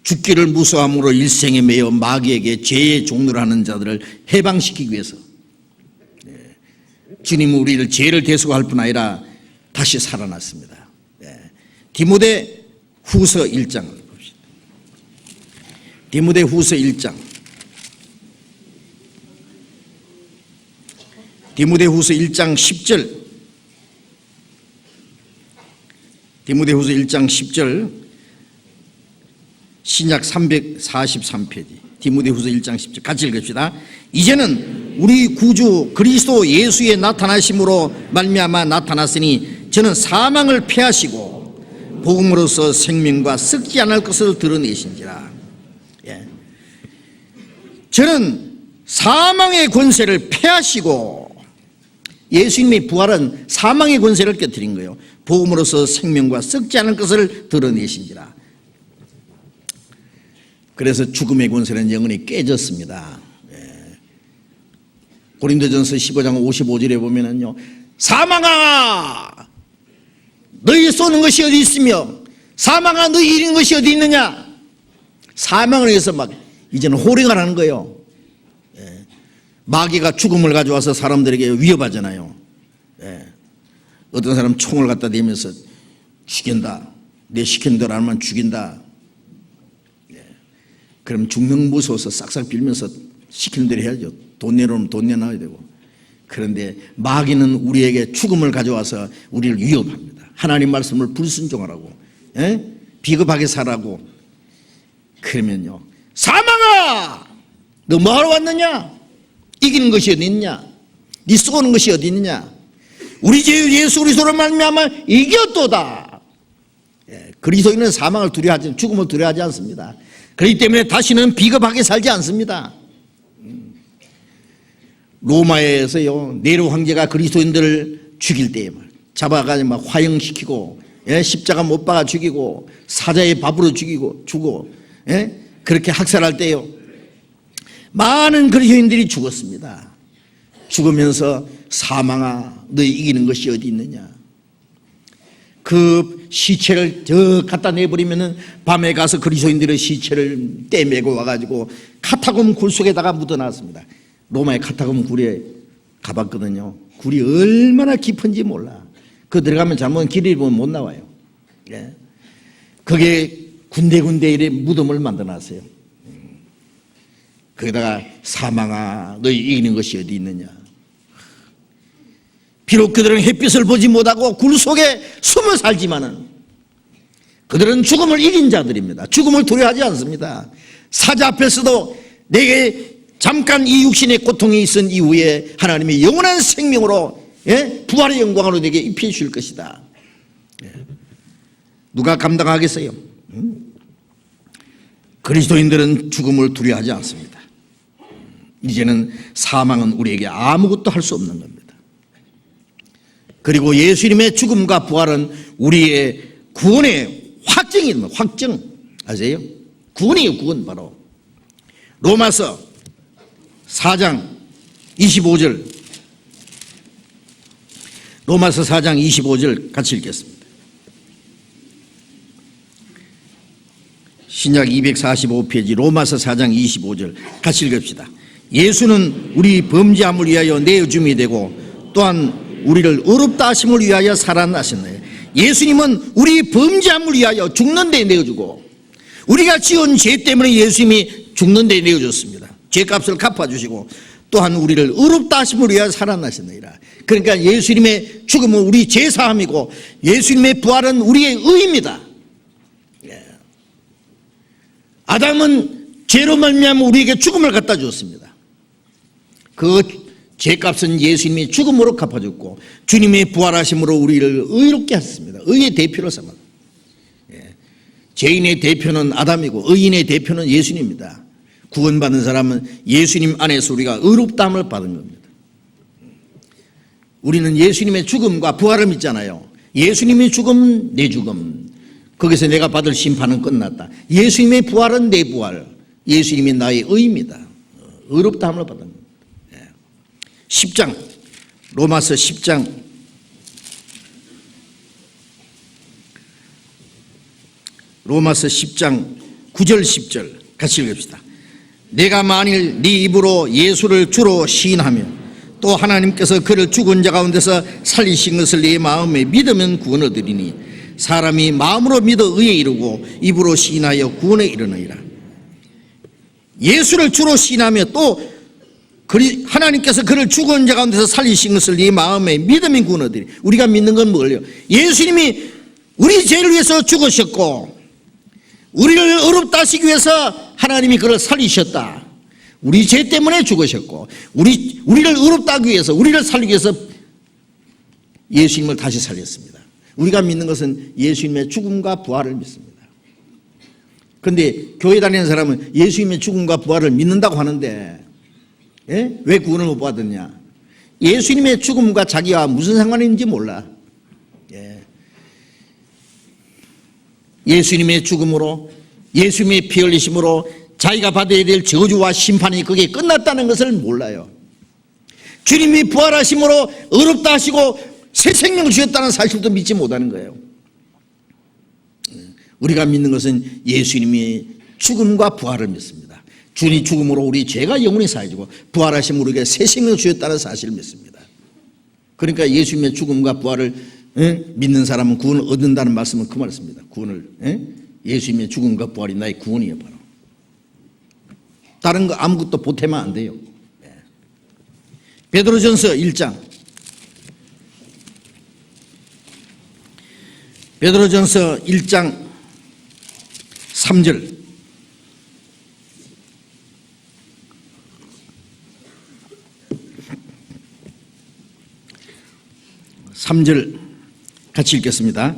죽기를 무서워함으로 일생에 매여 마귀에게 죄의 종노를 하는 자들을 해방시키기 위해서 주님은 우리를 죄를 대속할 뿐 아니라 다시 살아났습니다. 디모데 후서 1장을 봅시다. 디모데 후서 1장. 디모데 후서 1장 10절. 디모데 후서 1장 10절. 신약 343페이지. 디모데 후서 1장 10절. 같이 읽읍시다. 이제는 우리 구주 그리스도 예수의 나타나심으로 말미암아 나타났으니 저는 사망을 패하시고 복음으로서 생명과 썩지 않을 것을 드러내신지라. 저는 사망의 권세를 패하시고, 예수님의 부활은 사망의 권세를 깨뜨린 거예요. 복음으로서 생명과 썩지 않을 것을 드러내신지라. 그래서 죽음의 권세는 영원히 깨졌습니다. 고린도전서 15장 55절에 보면은요, 사망아 너희 쏘는 것이 어디 있으며 사망아 너희 이긴 것이 어디 있느냐. 사망을 위해서 막 이제는 호령을 하는 거예요. 마귀가 죽음을 가져와서 사람들에게 위협하잖아요. 어떤 사람 총을 갖다 대면서 죽인다, 내 시킨 대로 안 하면 죽인다. 그럼 죽는 무서워서 싹싹 빌면서 시키는 대로 해야죠. 돈 내놓으면 돈 내놔야 되고. 그런데 마귀는 우리에게 죽음을 가져와서 우리를 위협합니다. 하나님 말씀을 불순종하라고, 비겁하게 살라고. 그러면요, 사망아 너 뭐하러 왔느냐. 이기는 것이 어디 있냐. 네 쏘는 것이 어디 있느냐. 우리 주 예수 그리스도로 말미암아 이겼도다. 그리스도인은 사망을 두려워하지, 죽음을 두려워하지 않습니다. 그렇기 때문에 다시는 비겁하게 살지 않습니다. 로마에서요, 네로 황제가 그리스도인들을 죽일 때에 잡아가지고 막 화형시키고, 십자가 못 박아 죽이고, 사자의 밥으로 주고, 그렇게 학살할 때요, 많은 그리스도인들이 죽었습니다. 죽으면서 사망아, 너희 이기는 것이 어디 있느냐? 그 시체를 저 갖다 내버리면은 밤에 가서 그리스도인들의 시체를 떼매고 와가지고 카타콤 굴 속에다가 묻어놨습니다. 로마의 카타콤 굴에 가봤거든요. 굴이 얼마나 깊은지 몰라. 그 들어가면 잘못 길을 보면 못 나와요. 그게 군데군데 이래 무덤을 만들어놨어요. 거기다가 사망아, 너희 이기는 것이 어디 있느냐? 비록 그들은 햇빛을 보지 못하고 굴 속에 숨어 살지만은 그들은 죽음을 이긴 자들입니다. 죽음을 두려워하지 않습니다. 사자 앞에서도 내게 잠깐 이 육신의 고통이 있은 이후에 하나님이 영원한 생명으로, 부활의 영광으로 내게 입혀 주실 것이다. 누가 감당하겠어요? 그리스도인들은 죽음을 두려워하지 않습니다. 이제는 사망은 우리에게 아무것도 할 수 없는 겁니다. 그리고 예수님의 죽음과 부활은 우리의 구원의 확증입니다. 확증. 아세요? 구원이에요. 구원. 바로 로마서 4장 25절, 로마서 4장 25절 같이 읽겠습니다. 신약 245페이지 로마서 4장 25절 같이 읽읍시다. 예수는 우리 범죄함을 위하여 내어줌이 되고 또한 우리를 의롭다 하심을 위하여 살아나셨네요. 예수님은 우리 범죄함을 위하여 죽는 데 내어주고, 우리가 지은 죄 때문에 예수님이 죽는 데 내어줬습니다. 죄값을 갚아주시고 또한 우리를 의롭다 하심을 위하여 살아나셨느니라. 그러니까 예수님의 죽음은 우리 죄사함이고 예수님의 부활은 우리의 의입니다. 아담은 죄로 말미암아 우리에게 죽음을 갖다 주었습니다. 그 죄값은 예수님이 죽음으로 갚아줬고 주님의 부활하심으로 우리를 의롭게 하셨습니다. 의의 대표로 삼아. 죄인의 대표는 아담이고 의인의 대표는 예수님입니다. 구원받은 사람은 예수님 안에서 우리가 의롭다함을 받은 겁니다. 우리는 예수님의 죽음과 부활을 믿잖아요. 예수님의 죽음, 내 죽음, 거기서 내가 받을 심판은 끝났다. 예수님의 부활은 내 부활, 예수님이 나의 의입니다. 의롭다함을 받은 겁니다. 10장, 로마서 10장 9절 10절 같이 읽읍시다. 내가 만일 네 입으로 예수를 주로 시인하며 또 하나님께서 그를 죽은 자 가운데서 살리신 것을 네 마음에 믿으면 구원 얻으리니 사람이 마음으로 믿어 의에 이르고 입으로 시인하여 구원에 이르느니라. 예수를 주로 시인하며 또 하나님께서 그를 죽은 자 가운데서 살리신 것을 네 마음에 믿으면 구원 얻으리니, 우리가 믿는 건 뭘요? 예수님이 우리 죄를 위해서 죽으셨고 우리를 의롭다 하시기 위해서 하나님이 그를 살리셨다. 우리 죄 때문에 죽으셨고 우리를 의롭다 하기 위해서, 우리를 살리기 위해서 예수님을 다시 살렸습니다. 우리가 믿는 것은 예수님의 죽음과 부활을 믿습니다. 그런데 교회 다니는 사람은 예수님의 죽음과 부활을 믿는다고 하는데 왜 구원을 못 받았냐? 예수님의 죽음과 자기와 무슨 상관인지 몰라. 예수님의 죽음으로, 예수님의 피 흘리심으로 자기가 받아야 될 저주와 심판이 그게 끝났다는 것을 몰라요. 주님이 부활하심으로 의롭다 하시고 새 생명을 주셨다는 사실도 믿지 못하는 거예요. 우리가 믿는 것은 예수님의 죽음과 부활을 믿습니다. 주님이 죽음으로 우리 죄가 영원히 사해지고 부활하심으로 우리에게 새 생명을 주셨다는 사실을 믿습니다. 그러니까 예수님의 죽음과 부활을 믿는 사람은 구원을 얻는다는 말씀은 그 말씀입니다. 구원을, 예수님의 죽음과 부활이 나의 구원이에요. 바로 다른 거 아무것도 보태면 안 돼요. 베드로전서 1장, 베드로전서 1장 3절, 3절 같이 읽겠습니다.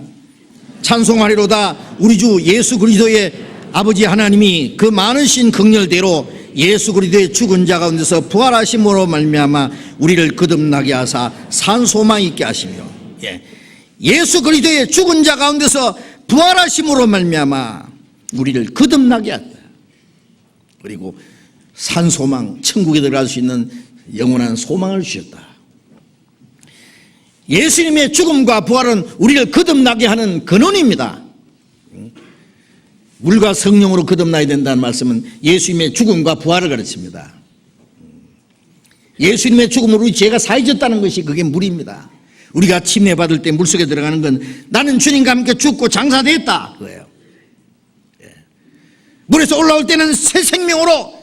찬송하리로다. 우리 주 예수 그리스도의 아버지 하나님이 그 많으신 긍휼대로 예수 그리스도의 죽은 자 가운데서 부활하심으로 말미암아 우리를 거듭나게 하사 산 소망 있게 하시며, 예수 그리스도의 죽은 자 가운데서 부활하심으로 말미암아 우리를 거듭나게 한다. 그리고 산 소망, 천국에 들어갈 수 있는 영원한 소망을 주셨다. 예수님의 죽음과 부활은 우리를 거듭나게 하는 근원입니다. 물과 성령으로 거듭나야 된다는 말씀은 예수님의 죽음과 부활을 가르칩니다. 예수님의 죽음으로 우리 죄가 사해졌다는 것이 그게 물입니다. 우리가 침례받을 때 물속에 들어가는 건 나는 주님과 함께 죽고 장사됐다 그거예요. 물에서 올라올 때는 새 생명으로,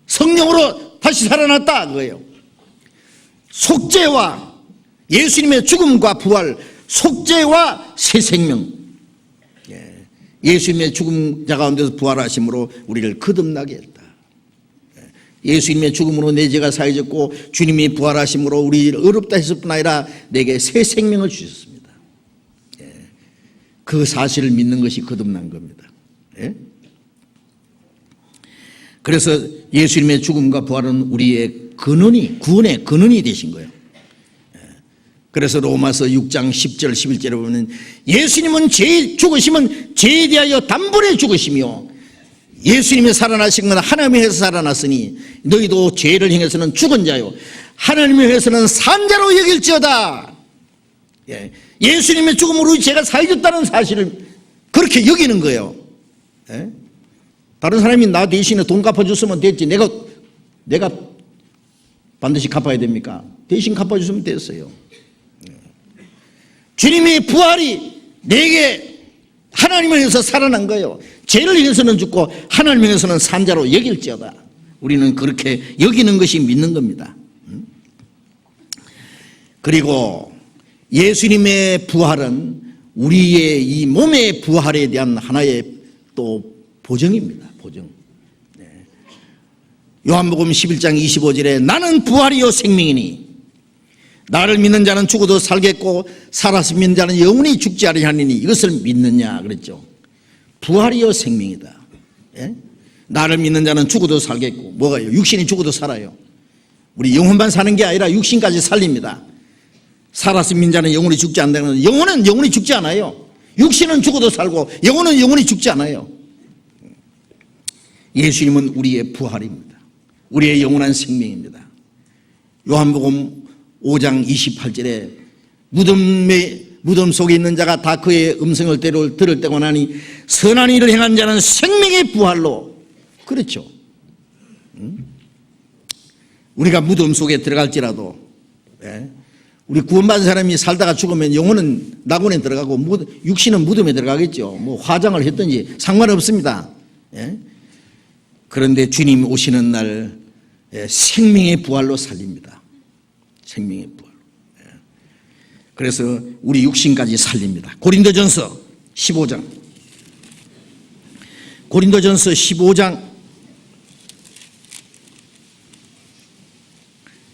성령으로 다시 살아났다 그거예요. 속죄와 예수님의 죽음과 부활, 속죄와 새 생명, 예수님의 죽음 자 가운데서 부활하심으로 우리를 거듭나게 했다. 예수님의 죽음으로 내 죄가 사해졌고 주님이 부활하심으로 우리를 의롭다 했을 뿐 아니라 내게 새 생명을 주셨습니다. 그 사실을 믿는 것이 거듭난 겁니다. 그래서 예수님의 죽음과 부활은 우리의 근원이, 구원의 근원이 되신 거예요. 그래서 로마서 6장 10절 11절에 보면 예수님은 죽으심은 죄에 대하여 단번에 죽으시며 예수님이 살아나신 건 하나님에 의해서 살아났으니 너희도 죄를 행해서는 죽은 자요 하나님에 의해서는 산 자로 여길지어다. 예수님의 죽음으로 죄가 사해졌다는 사실을 그렇게 여기는 거예요. 다른 사람이 나 대신에 돈 갚아줬으면 됐지 내가 반드시 갚아야 됩니까? 대신 갚아줬으면 됐어요. 주님의 부활이 내게 하나님을 위해서 살아난 거예요. 죄를 위해서는 죽고 하나님을 위해서는 산자로 여길지어다. 우리는 그렇게 여기는 것이 믿는 겁니다. 그리고 예수님의 부활은 우리의 이 몸의 부활에 대한 하나의 또 보정입니다. 보정. 요한복음 11장 25절에 나는 부활이요 생명이니 나를 믿는 자는 죽어도 살겠고 살아서 믿는 자는 영원히 죽지 아니하리니 이것을 믿느냐 그랬죠. 부활이요 생명이다. 나를 믿는 자는 죽어도 살겠고, 뭐가요? 육신이 죽어도 살아요. 우리 영혼만 사는 게 아니라 육신까지 살립니다. 살아서 믿는 자는 영원히 죽지 않는다는, 영혼은 영원히 죽지 않아요. 육신은 죽어도 살고 영혼은 영원히 죽지 않아요. 예수님은 우리의 부활입니다. 우리의 영원한 생명입니다. 요한복음 5장 28절에 무덤 속에 있는 자가 다 그의 음성을 들을 때고 나니 선한 일을 행한 자는 생명의 부활로, 그렇죠. 우리가 무덤 속에 들어갈지라도, 우리 구원받은 사람이 살다가 죽으면 영혼은 낙원에 들어가고 육신은 무덤에 들어가겠죠. 뭐 화장을 했든지 상관없습니다. 그런데 주님 오시는 날 생명의 부활로 살립니다. 생명의 부활. 그래서 우리 육신까지 살립니다. 고린도전서 15장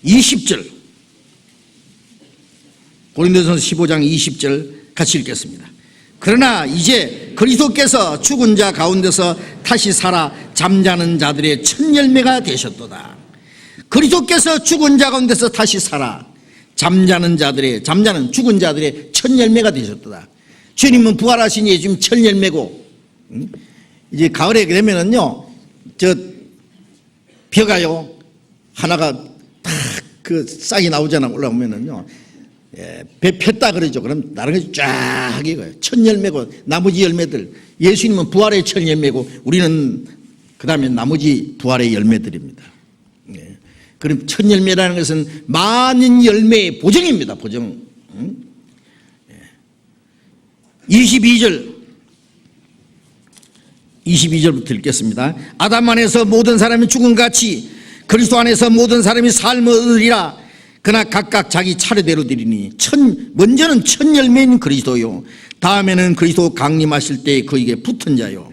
20절, 고린도전서 15장 20절 같이 읽겠습니다. 그러나 이제 그리스도께서 죽은 자 가운데서 다시 살아 잠자는 자들의 첫 열매가 되셨도다. 그리스도께서 죽은 자 가운데서 다시 살아 잠자는 죽은 자들의 첫 열매가 되셨도다. 주님은 부활하신 예수님 첫 열매고, 이제 가을에 되면은요, 저 벼가요 하나가 탁 그 싹이 나오잖아. 올라오면은요, 배 폈다 그러죠. 그럼 다른 것이 쫙 이거예요. 첫 열매고 나머지 열매들. 예수님은 부활의 첫 열매고 우리는 그 다음에 나머지 부활의 열매들입니다. 그럼 첫 열매라는 것은 많은 열매의 보정입니다. 보정. 22절부터 읽겠습니다. 아담 안에서 모든 사람이 죽음같이 그리스도 안에서 모든 사람이 삶을 얻으리라. 그러나 각각 자기 차례대로 드리니 먼저는 첫 열매인 그리스도요, 다음에는 그리스도 강림하실 때 그에게 붙은 자요.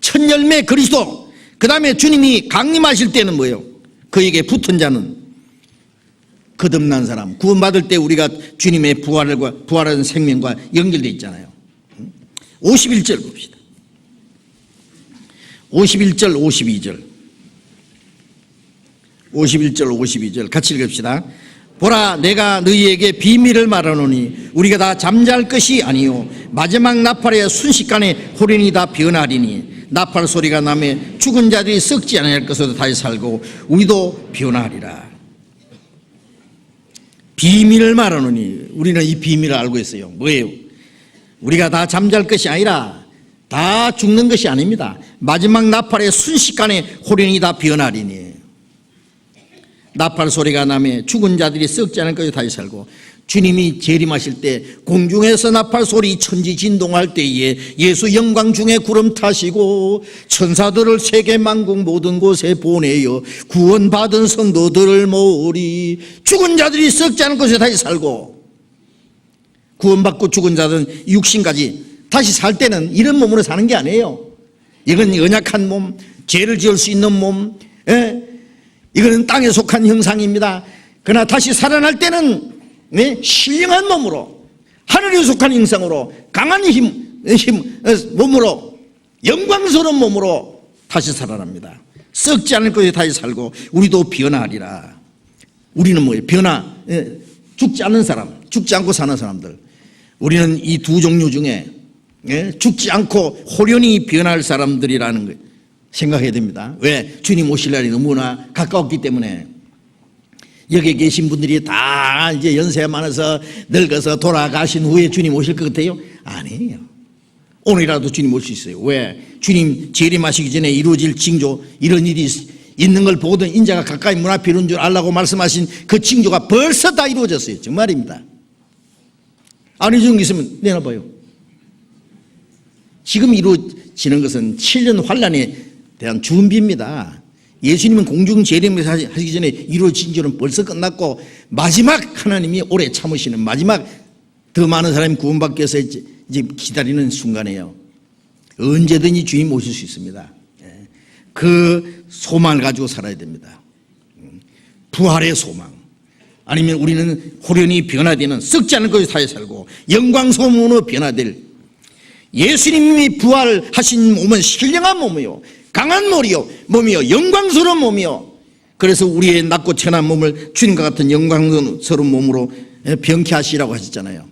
첫 열매 그리스도, 그 다음에 주님이 강림하실 때는 뭐예요? 그에게 붙은 자는 거듭난 사람, 구원받을 때 우리가 주님의 부활하는 생명과 연결되어 있잖아요. 51절 봅시다. 51절, 52절. 51절, 52절 같이 읽읍시다. 보라, 내가 너희에게 비밀을 말하노니 우리가 다 잠잘 것이 아니요 마지막 나팔의 순식간에 호련이 다 변하리니 나팔 소리가 나매 죽은 자들이 썩지 아니할 것으로 다시 살고 우리도 변하리라. 비밀을 말하노니 우리는 이 비밀을 알고 있어요. 뭐예요? 우리가 다 잠잘 것이 아니라 다 죽는 것이 아닙니다. 마지막 나팔의 순식간에 호련이 다 변하리니 나팔 소리가 나며 죽은 자들이 썩지 않을 것이 다시 살고 주님이 재림하실 때 공중에서 나팔 소리 천지 진동할 때에 예수 영광 중에 구름 타시고 천사들을 세계 만국 모든 곳에 보내어 구원받은 성도들을 모으리. 죽은 자들이 썩지 않을 것이 다시 살고 구원받고 죽은 자들은 육신까지 다시 살 때는 이런 몸으로 사는 게 아니에요. 이건 연약한 몸, 죄를 지을 수 있는 몸, 이거는 땅에 속한 형상입니다. 그러나 다시 살아날 때는 신령한 몸으로 하늘에 속한 형상으로 강한 몸으로 영광스러운 몸으로 다시 살아납니다. 썩지 않을 것이 다시 살고 우리도 변화하리라. 우리는 뭐예요? 죽지 않는 사람, 죽지 않고 사는 사람들. 우리는 이 두 종류 중에 죽지 않고 호련히 변할 사람들이라는 거예요. 생각해야 됩니다. 왜? 주님 오실 날이 너무나 가까웠기 때문에. 여기 계신 분들이 다 이제 연세가 많아서 늙어서 돌아가신 후에 주님 오실 것 같아요? 아니에요. 오늘이라도 주님 올 수 있어요. 왜? 주님 재림하시기 전에 이루어질 징조, 이런 일이 있는 걸 보거든 인자가 가까이 문 앞에 이른 줄 알라고 말씀하신 그 징조가 벌써 다 이루어졌어요. 정말입니다. 안 이루어진 게 있으면 내놔봐요. 지금 이루어지는 것은 7년 환란에 대한 준비입니다. 예수님은 공중 재림을 하시기 전에 이루어진 줄은 벌써 끝났고 마지막 하나님이 오래 참으시는 마지막 더 많은 사람이 구원받기 위해서 이제 기다리는 순간이에요. 언제든지 주님 오실 수 있습니다. 그 소망을 가지고 살아야 됩니다. 부활의 소망. 아니면 우리는 호련히 변화되는 썩지 않을 것이 다시 살고 영광소문으로 변화될 예수님이 부활하신 몸은 신령한 몸이요 강한 몸이요 영광스러운 몸이요. 그래서 우리의 낮고 천한 몸을 주님과 같은 영광스러운 몸으로 변케 하시라고 하셨잖아요.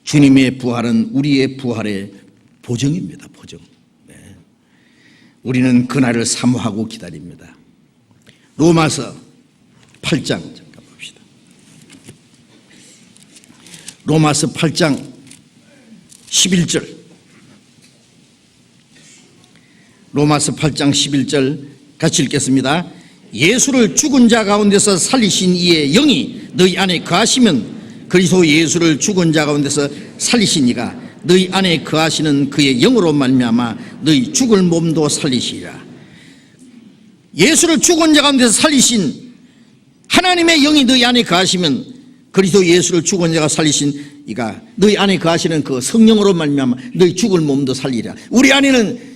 주님의 부활은 우리의 부활의 보정입니다. 보정. 우리는 그날을 사모하고 기다립니다. 로마서 8장 잠깐 봅시다. 로마서 8장 11절. 로마서 8장 11절 같이 읽겠습니다. 예수를 죽은 자 가운데서 살리신 이의 영이 너희 안에 거하시면 그리스도 예수를 죽은 자 가운데서 살리신 이가 너희 안에 거하시는 그의 영으로 말미암아 너희 죽을 몸도 살리시리라. 예수를 죽은 자 가운데서 살리신 하나님의 영이 너희 안에 거하시면 그리스도 예수를 죽은 자가 살리신 이가 너희 안에 거하시는 그 성령으로 말미암아 너희 죽을 몸도 살리리라. 우리 안에는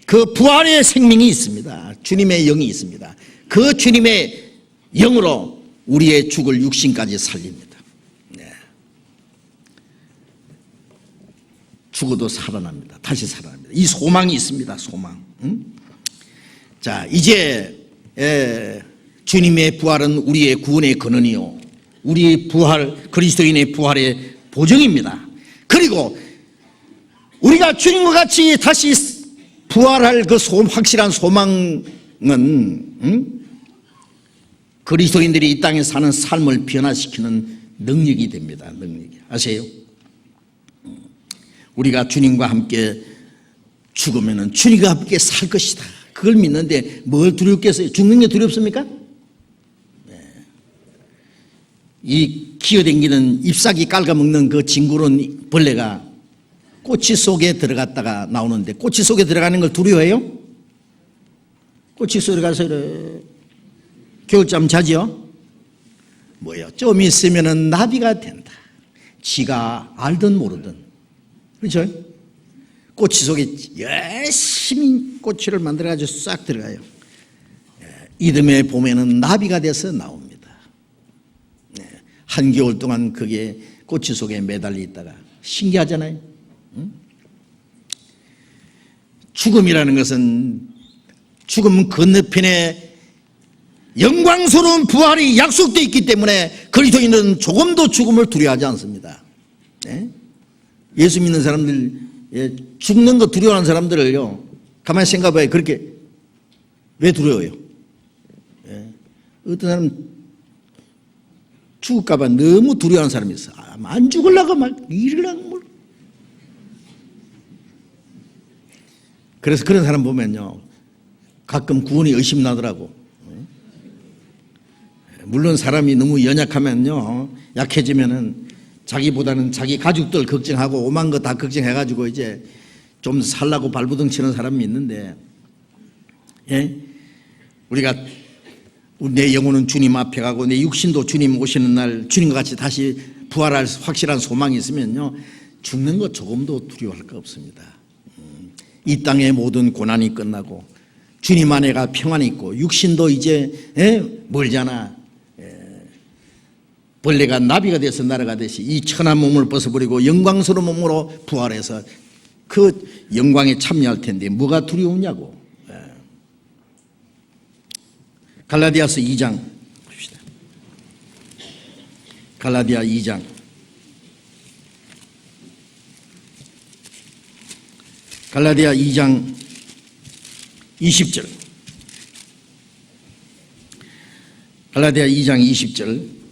그 부활의 생명이 있습니다. 주님의 영이 있습니다. 그 주님의 영으로 우리의 죽을 육신까지 살립니다. 죽어도 살아납니다. 다시 살아납니다. 이 소망이 있습니다. 소망. 자, 이제 주님의 부활은 우리의 구원의 근원이요 우리의 부활, 그리스도인의 부활의 보정입니다. 그리고 우리가 주님과 같이 다시 부활할 그 확실한 소망은 그리스도인들이 이 땅에 사는 삶을 변화시키는 능력이 됩니다. 능력이. 아세요? 우리가 주님과 함께 죽으면 주님과 함께 살 것이다. 그걸 믿는데 뭘 두렵겠어요? 죽는 게 두렵습니까? 이 기어댕기는 잎사귀 깔아먹는 그 징그러운 벌레가 꼬치 속에 들어갔다가 나오는데 꼬치 속에 들어가는 걸 두려워해요? 꼬치 속에 들어가서 겨울잠 자죠? 뭐요? 좀 있으면 나비가 된다. 지가 알든 모르든. 그렇죠? 꼬치 속에 열심히 꼬치를 만들어가지고 싹 들어가요. 이듬해 봄에는 나비가 돼서 나옵니다. 한겨울 동안 그게 꼬치 속에 매달려 있다가 신기하잖아요. 죽음이라는 것은 죽음 건너편에 영광스러운 부활이 약속되어 있기 때문에 그리스도인은 조금도 죽음을 두려워하지 않습니다. 예수 믿는 사람들, 죽는 거 두려워하는 사람들을요, 가만히 생각해봐요. 그렇게 왜 두려워요? 어떤 사람은 죽을까봐 너무 두려워하는 사람이 있어. 안 죽으려고 막 이러려고. 그래서 그런 사람 보면요, 가끔 구원이 의심나더라고. 물론 사람이 너무 연약하면요, 약해지면은 자기보다는 자기 가족들 걱정하고 오만 거 다 걱정해가지고 이제 좀 살라고 발부둥 치는 사람이 있는데, 우리가 내 영혼은 주님 앞에 가고 내 육신도 주님 오시는 날 주님과 같이 다시 부활할 확실한 소망이 있으면요, 죽는 것 조금도 두려워할 거 없습니다. 이 땅의 모든 고난이 끝나고 주님 안에가 평안이 있고 육신도 이제 멀잖아. 벌레가 나비가 돼서 날아가듯이 이 천한 몸을 벗어버리고 영광스러운 몸으로 부활해서 그 영광에 참여할 텐데 뭐가 두려우냐고. 갈라디아서 2장 봅시다. 갈라디아 2장 20절. 갈라디아 2장 20절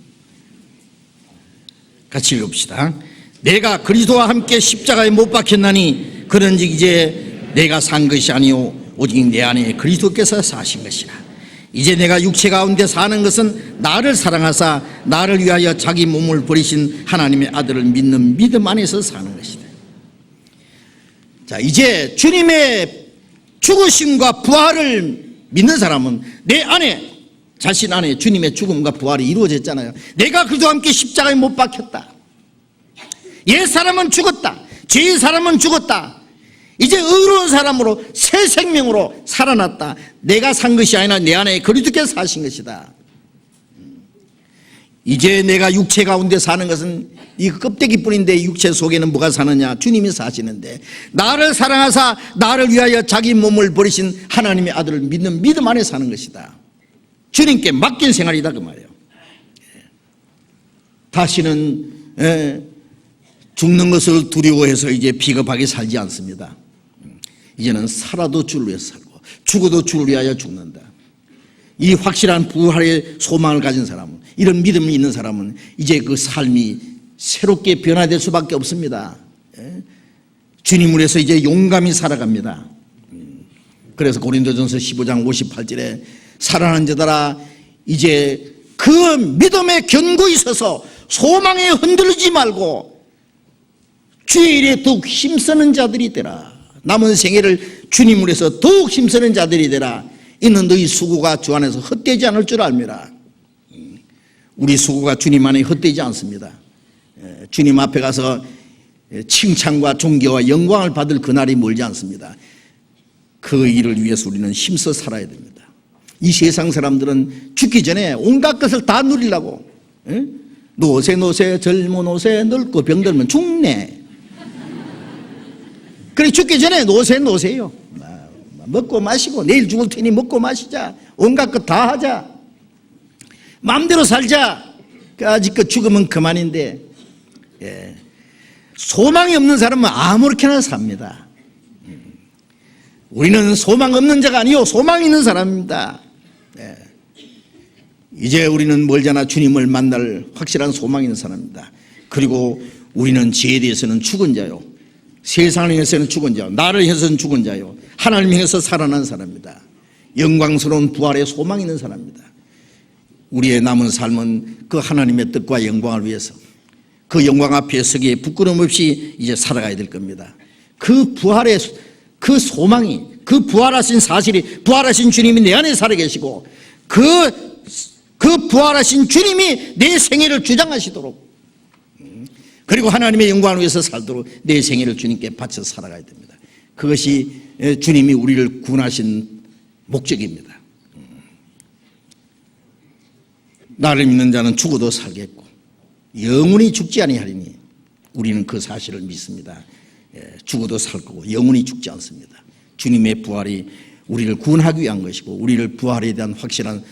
같이 읽읍시다. 내가 그리스도와 함께 십자가에 못 박혔나니 그런즉 이제 내가 산 것이 아니요 오직 내 안에 그리스도께서 사신 것이라. 이제 내가 육체 가운데 사는 것은 나를 사랑하사 나를 위하여 자기 몸을 버리신 하나님의 아들을 믿는 믿음 안에서 사는 것이다. 자, 이제 주님의 죽으심과 부활을 믿는 사람은 내 안에, 자신 안에 주님의 죽음과 부활이 이루어졌잖아요. 내가 그리스도와 함께 십자가에 못 박혔다. 옛 사람은 죽었다. 죄의 사람은 죽었다. 이제 의로운 사람으로 새 생명으로 살아났다. 내가 산 것이 아니라 내 안에 그리스도께서 사신 것이다. 이제 내가 육체 가운데 사는 것은 이 껍데기뿐인데 육체 속에는 뭐가 사느냐? 주님이 사시는데 나를 사랑하사 나를 위하여 자기 몸을 버리신 하나님의 아들을 믿는 믿음 안에 사는 것이다. 주님께 맡긴 생활이다 그 말이에요. 다시는 죽는 것을 두려워해서 이제 비겁하게 살지 않습니다. 이제는 살아도 주를 위해서 살고 죽어도 주를 위하여 죽는다. 이 확실한 부활의 소망을 가진 사람은, 이런 믿음이 있는 사람은 이제 그 삶이 새롭게 변화될 수밖에 없습니다. 주님을 위해서 이제 용감히 살아갑니다. 그래서 고린도전서 15장 58절에 살아난 자들아 이제 그 믿음에 견고히 서서 소망에 흔들리지 말고 주의 일에 더욱 힘쓰는 자들이 되라. 남은 생애를 주님을 위해서 더욱 힘쓰는 자들이 되라. 이는 너희 수고가 주 안에서 헛되지 않을 줄 알미라. 우리 수고가 주님 안에 헛되지 않습니다. 주님 앞에 가서 칭찬과 존경과 영광을 받을 그날이 멀지 않습니다. 그 일을 위해서 우리는 힘써 살아야 됩니다. 이 세상 사람들은 죽기 전에 온갖 것을 다 누리려고, 노세 젊은 노세 늙고 병들면 죽네. 그래 죽기 전에 노세요. 먹고 마시고 내일 죽을 테니 먹고 마시자. 온갖 것 다 하자. 마음대로 살자. 아직 그 죽으면 그만인데, 소망이 없는 사람은 아무렇게나 삽니다. 우리는 소망 없는 자가 아니요 소망 있는 사람입니다. 이제 우리는 멀잖아 주님을 만날 확실한 소망 있는 사람입니다. 그리고 우리는 죄에 대해서는 죽은 자요, 세상을 향해서는 죽은 자요, 나를 향해서는 죽은 자요, 하나님을 향해서 살아난 사람입니다. 영광스러운 부활의 소망 있는 사람입니다. 우리의 남은 삶은 그 하나님의 뜻과 영광을 위해서 그 영광 앞에 서기에 부끄러움 없이 이제 살아가야 될 겁니다. 그 부활의 그 소망이, 그 부활하신 사실이, 부활하신 주님이 내 안에 살아계시고 그 부활하신 주님이 내 생애를 주장하시도록, 그리고 하나님의 영광을 위해서 살도록 내 생애를 주님께 바쳐 살아가야 됩니다. 그것이 주님이 우리를 구원하신 목적입니다. 나를 믿는 자는 죽어도 살겠고 영원히 죽지 아니하리니 우리는 그 사실을 믿습니다. 죽어도 살 거고 영원히 죽지 않습니다. 주님의 부활이 우리를 구원하기 위한 것이고 우리를 부활에 대한 확실한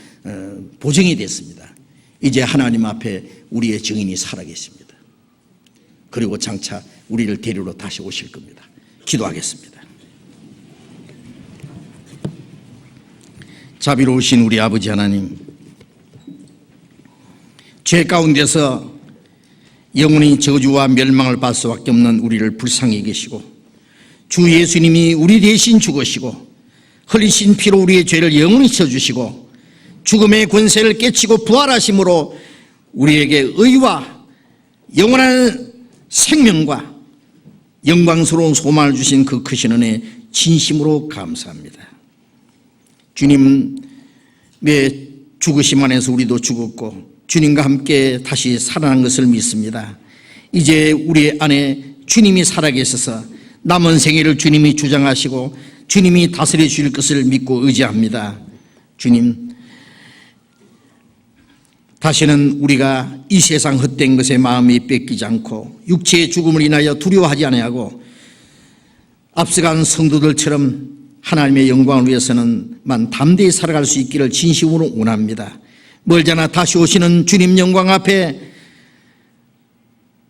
보증이 됐습니다. 이제 하나님 앞에 우리의 증인이 살아계십니다. 그리고 장차 우리를 데리러 다시 오실 겁니다. 기도하겠습니다. 자비로우신 우리 아버지 하나님, 죄 가운데서 영원히 저주와 멸망을 받을 수밖에 없는 우리를 불쌍히 계시고 주 예수님이 우리 대신 죽으시고 흘리신 피로 우리의 죄를 영원히 져주시고 죽음의 권세를 깨치고 부활하심으로 우리에게 의와 영원한 생명과 영광스러운 소망을 주신 그 크신 은혜 진심으로 감사합니다. 주님은 왜 죽으심 안에서 우리도 죽었고 주님과 함께 다시 살아난 것을 믿습니다. 이제 우리 안에 주님이 살아계셔서 남은 생애를 주님이 주장하시고 주님이 다스려 주실 것을 믿고 의지합니다. 주님, 다시는 우리가 이 세상 헛된 것에 마음이 뺏기지 않고 육체의 죽음을 인하여 두려워하지 아니하고 앞서간 성도들처럼 하나님의 영광을 위해서는만 담대히 살아갈 수 있기를 진심으로 원합니다. 멀잖아 다시 오시는 주님 영광 앞에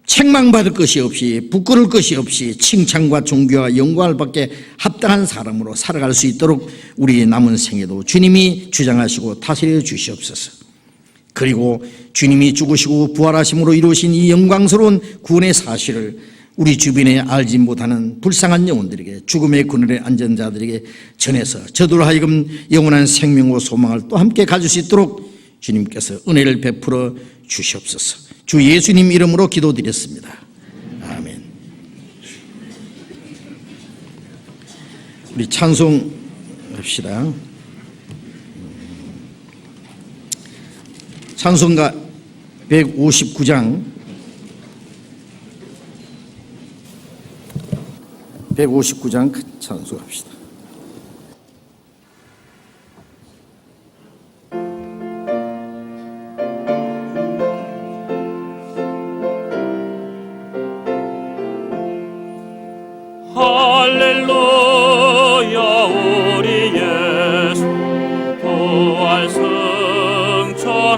책망받을 것이 없이 부끄러울 것이 없이 칭찬과 존귀와 영광을 받게 합당한 사람으로 살아갈 수 있도록 우리 남은 생에도 주님이 주장하시고 다스려 주시옵소서. 그리고 주님이 죽으시고 부활하심으로 이루신 이 영광스러운 구원의 사실을 우리 주변에 알지 못하는 불쌍한 영혼들에게 죽음의 그늘에 앉은 자들에게 전해서 저들로 하여금 영원한 생명과 소망을 또 함께 가질 수 있도록 주님께서 은혜를 베풀어 주시옵소서. 주 예수님 이름으로 기도드렸습니다. 아멘. 우리 찬송합시다. 찬송가 159장 159장 찬송합시다. 할렐루야 우리 예수 부활 승천하셨네.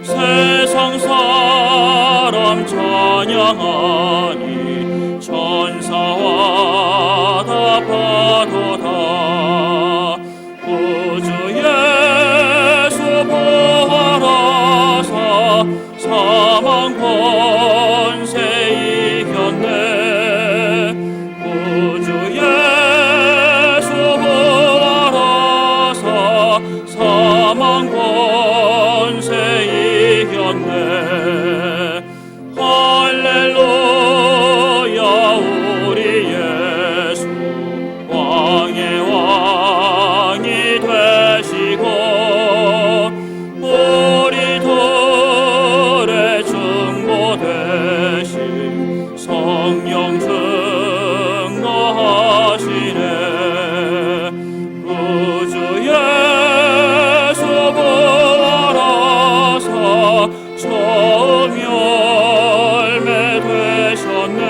세상 사람 찬양하니 천사와 다 파도다. 구주 예수 부활하사 사망 권세 이겼네. 구주 예수 부활하사 사망 권세 이겼네. 할렐루야 우리 예수 왕의 왕이 되시고 우리들의 중보 되신 성령 증거하시네. 구주 예수 부활하사 처음 열매 되셨네.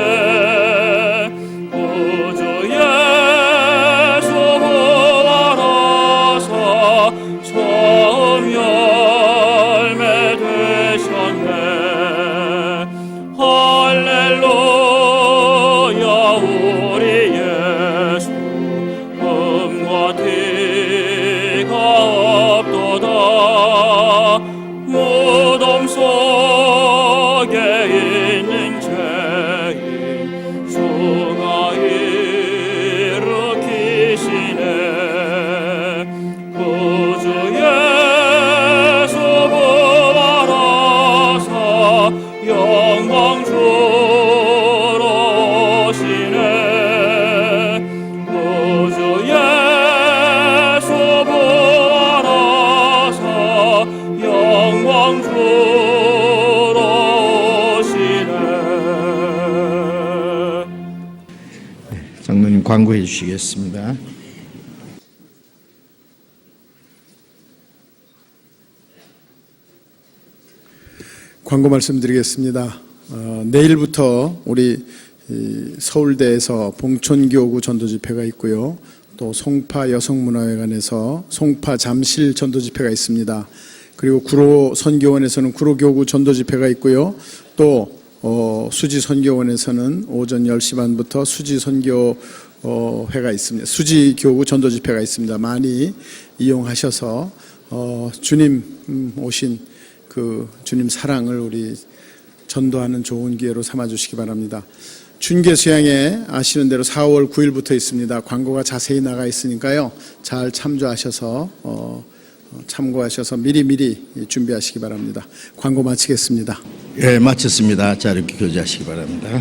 구주 예수 부활하사 처음 열매 되셨네. 할렐루야 우리 예수 흠과 티가 없도다. 무덤 속에 있는 죄인 수가 일으키시네. 구주 예수 부활하사 영광 주러 오시네. 구주 예수 부활하사 영광 주러 오시네. 장로님 광고해 주시겠습니다. 광고 말씀드리겠습니다. 내일부터 우리 서울대에서 봉천교구 전도집회가 있고요. 또 송파 여성문화회관에서 송파 잠실 전도집회가 있습니다. 그리고 구로 선교원에서는 구로교구 전도집회가 있고요. 또 수지 선교원에서는 오전 10시 반부터 수지 선교회가 있습니다. 수지 교구 전도집회가 있습니다. 많이 이용하셔서 주님 오신 그 주님 사랑을 우리 전도하는 좋은 기회로 삼아주시기 바랍니다. 준계 수양회 아시는 대로 4월 9일부터 있습니다. 광고가 자세히 나가 있으니까요. 잘 참조하셔서 참고하셔서 미리미리 준비하시기 바랍니다. 광고 마치겠습니다. 예, 마쳤습니다. 자, 이렇게 교제하시기 바랍니다.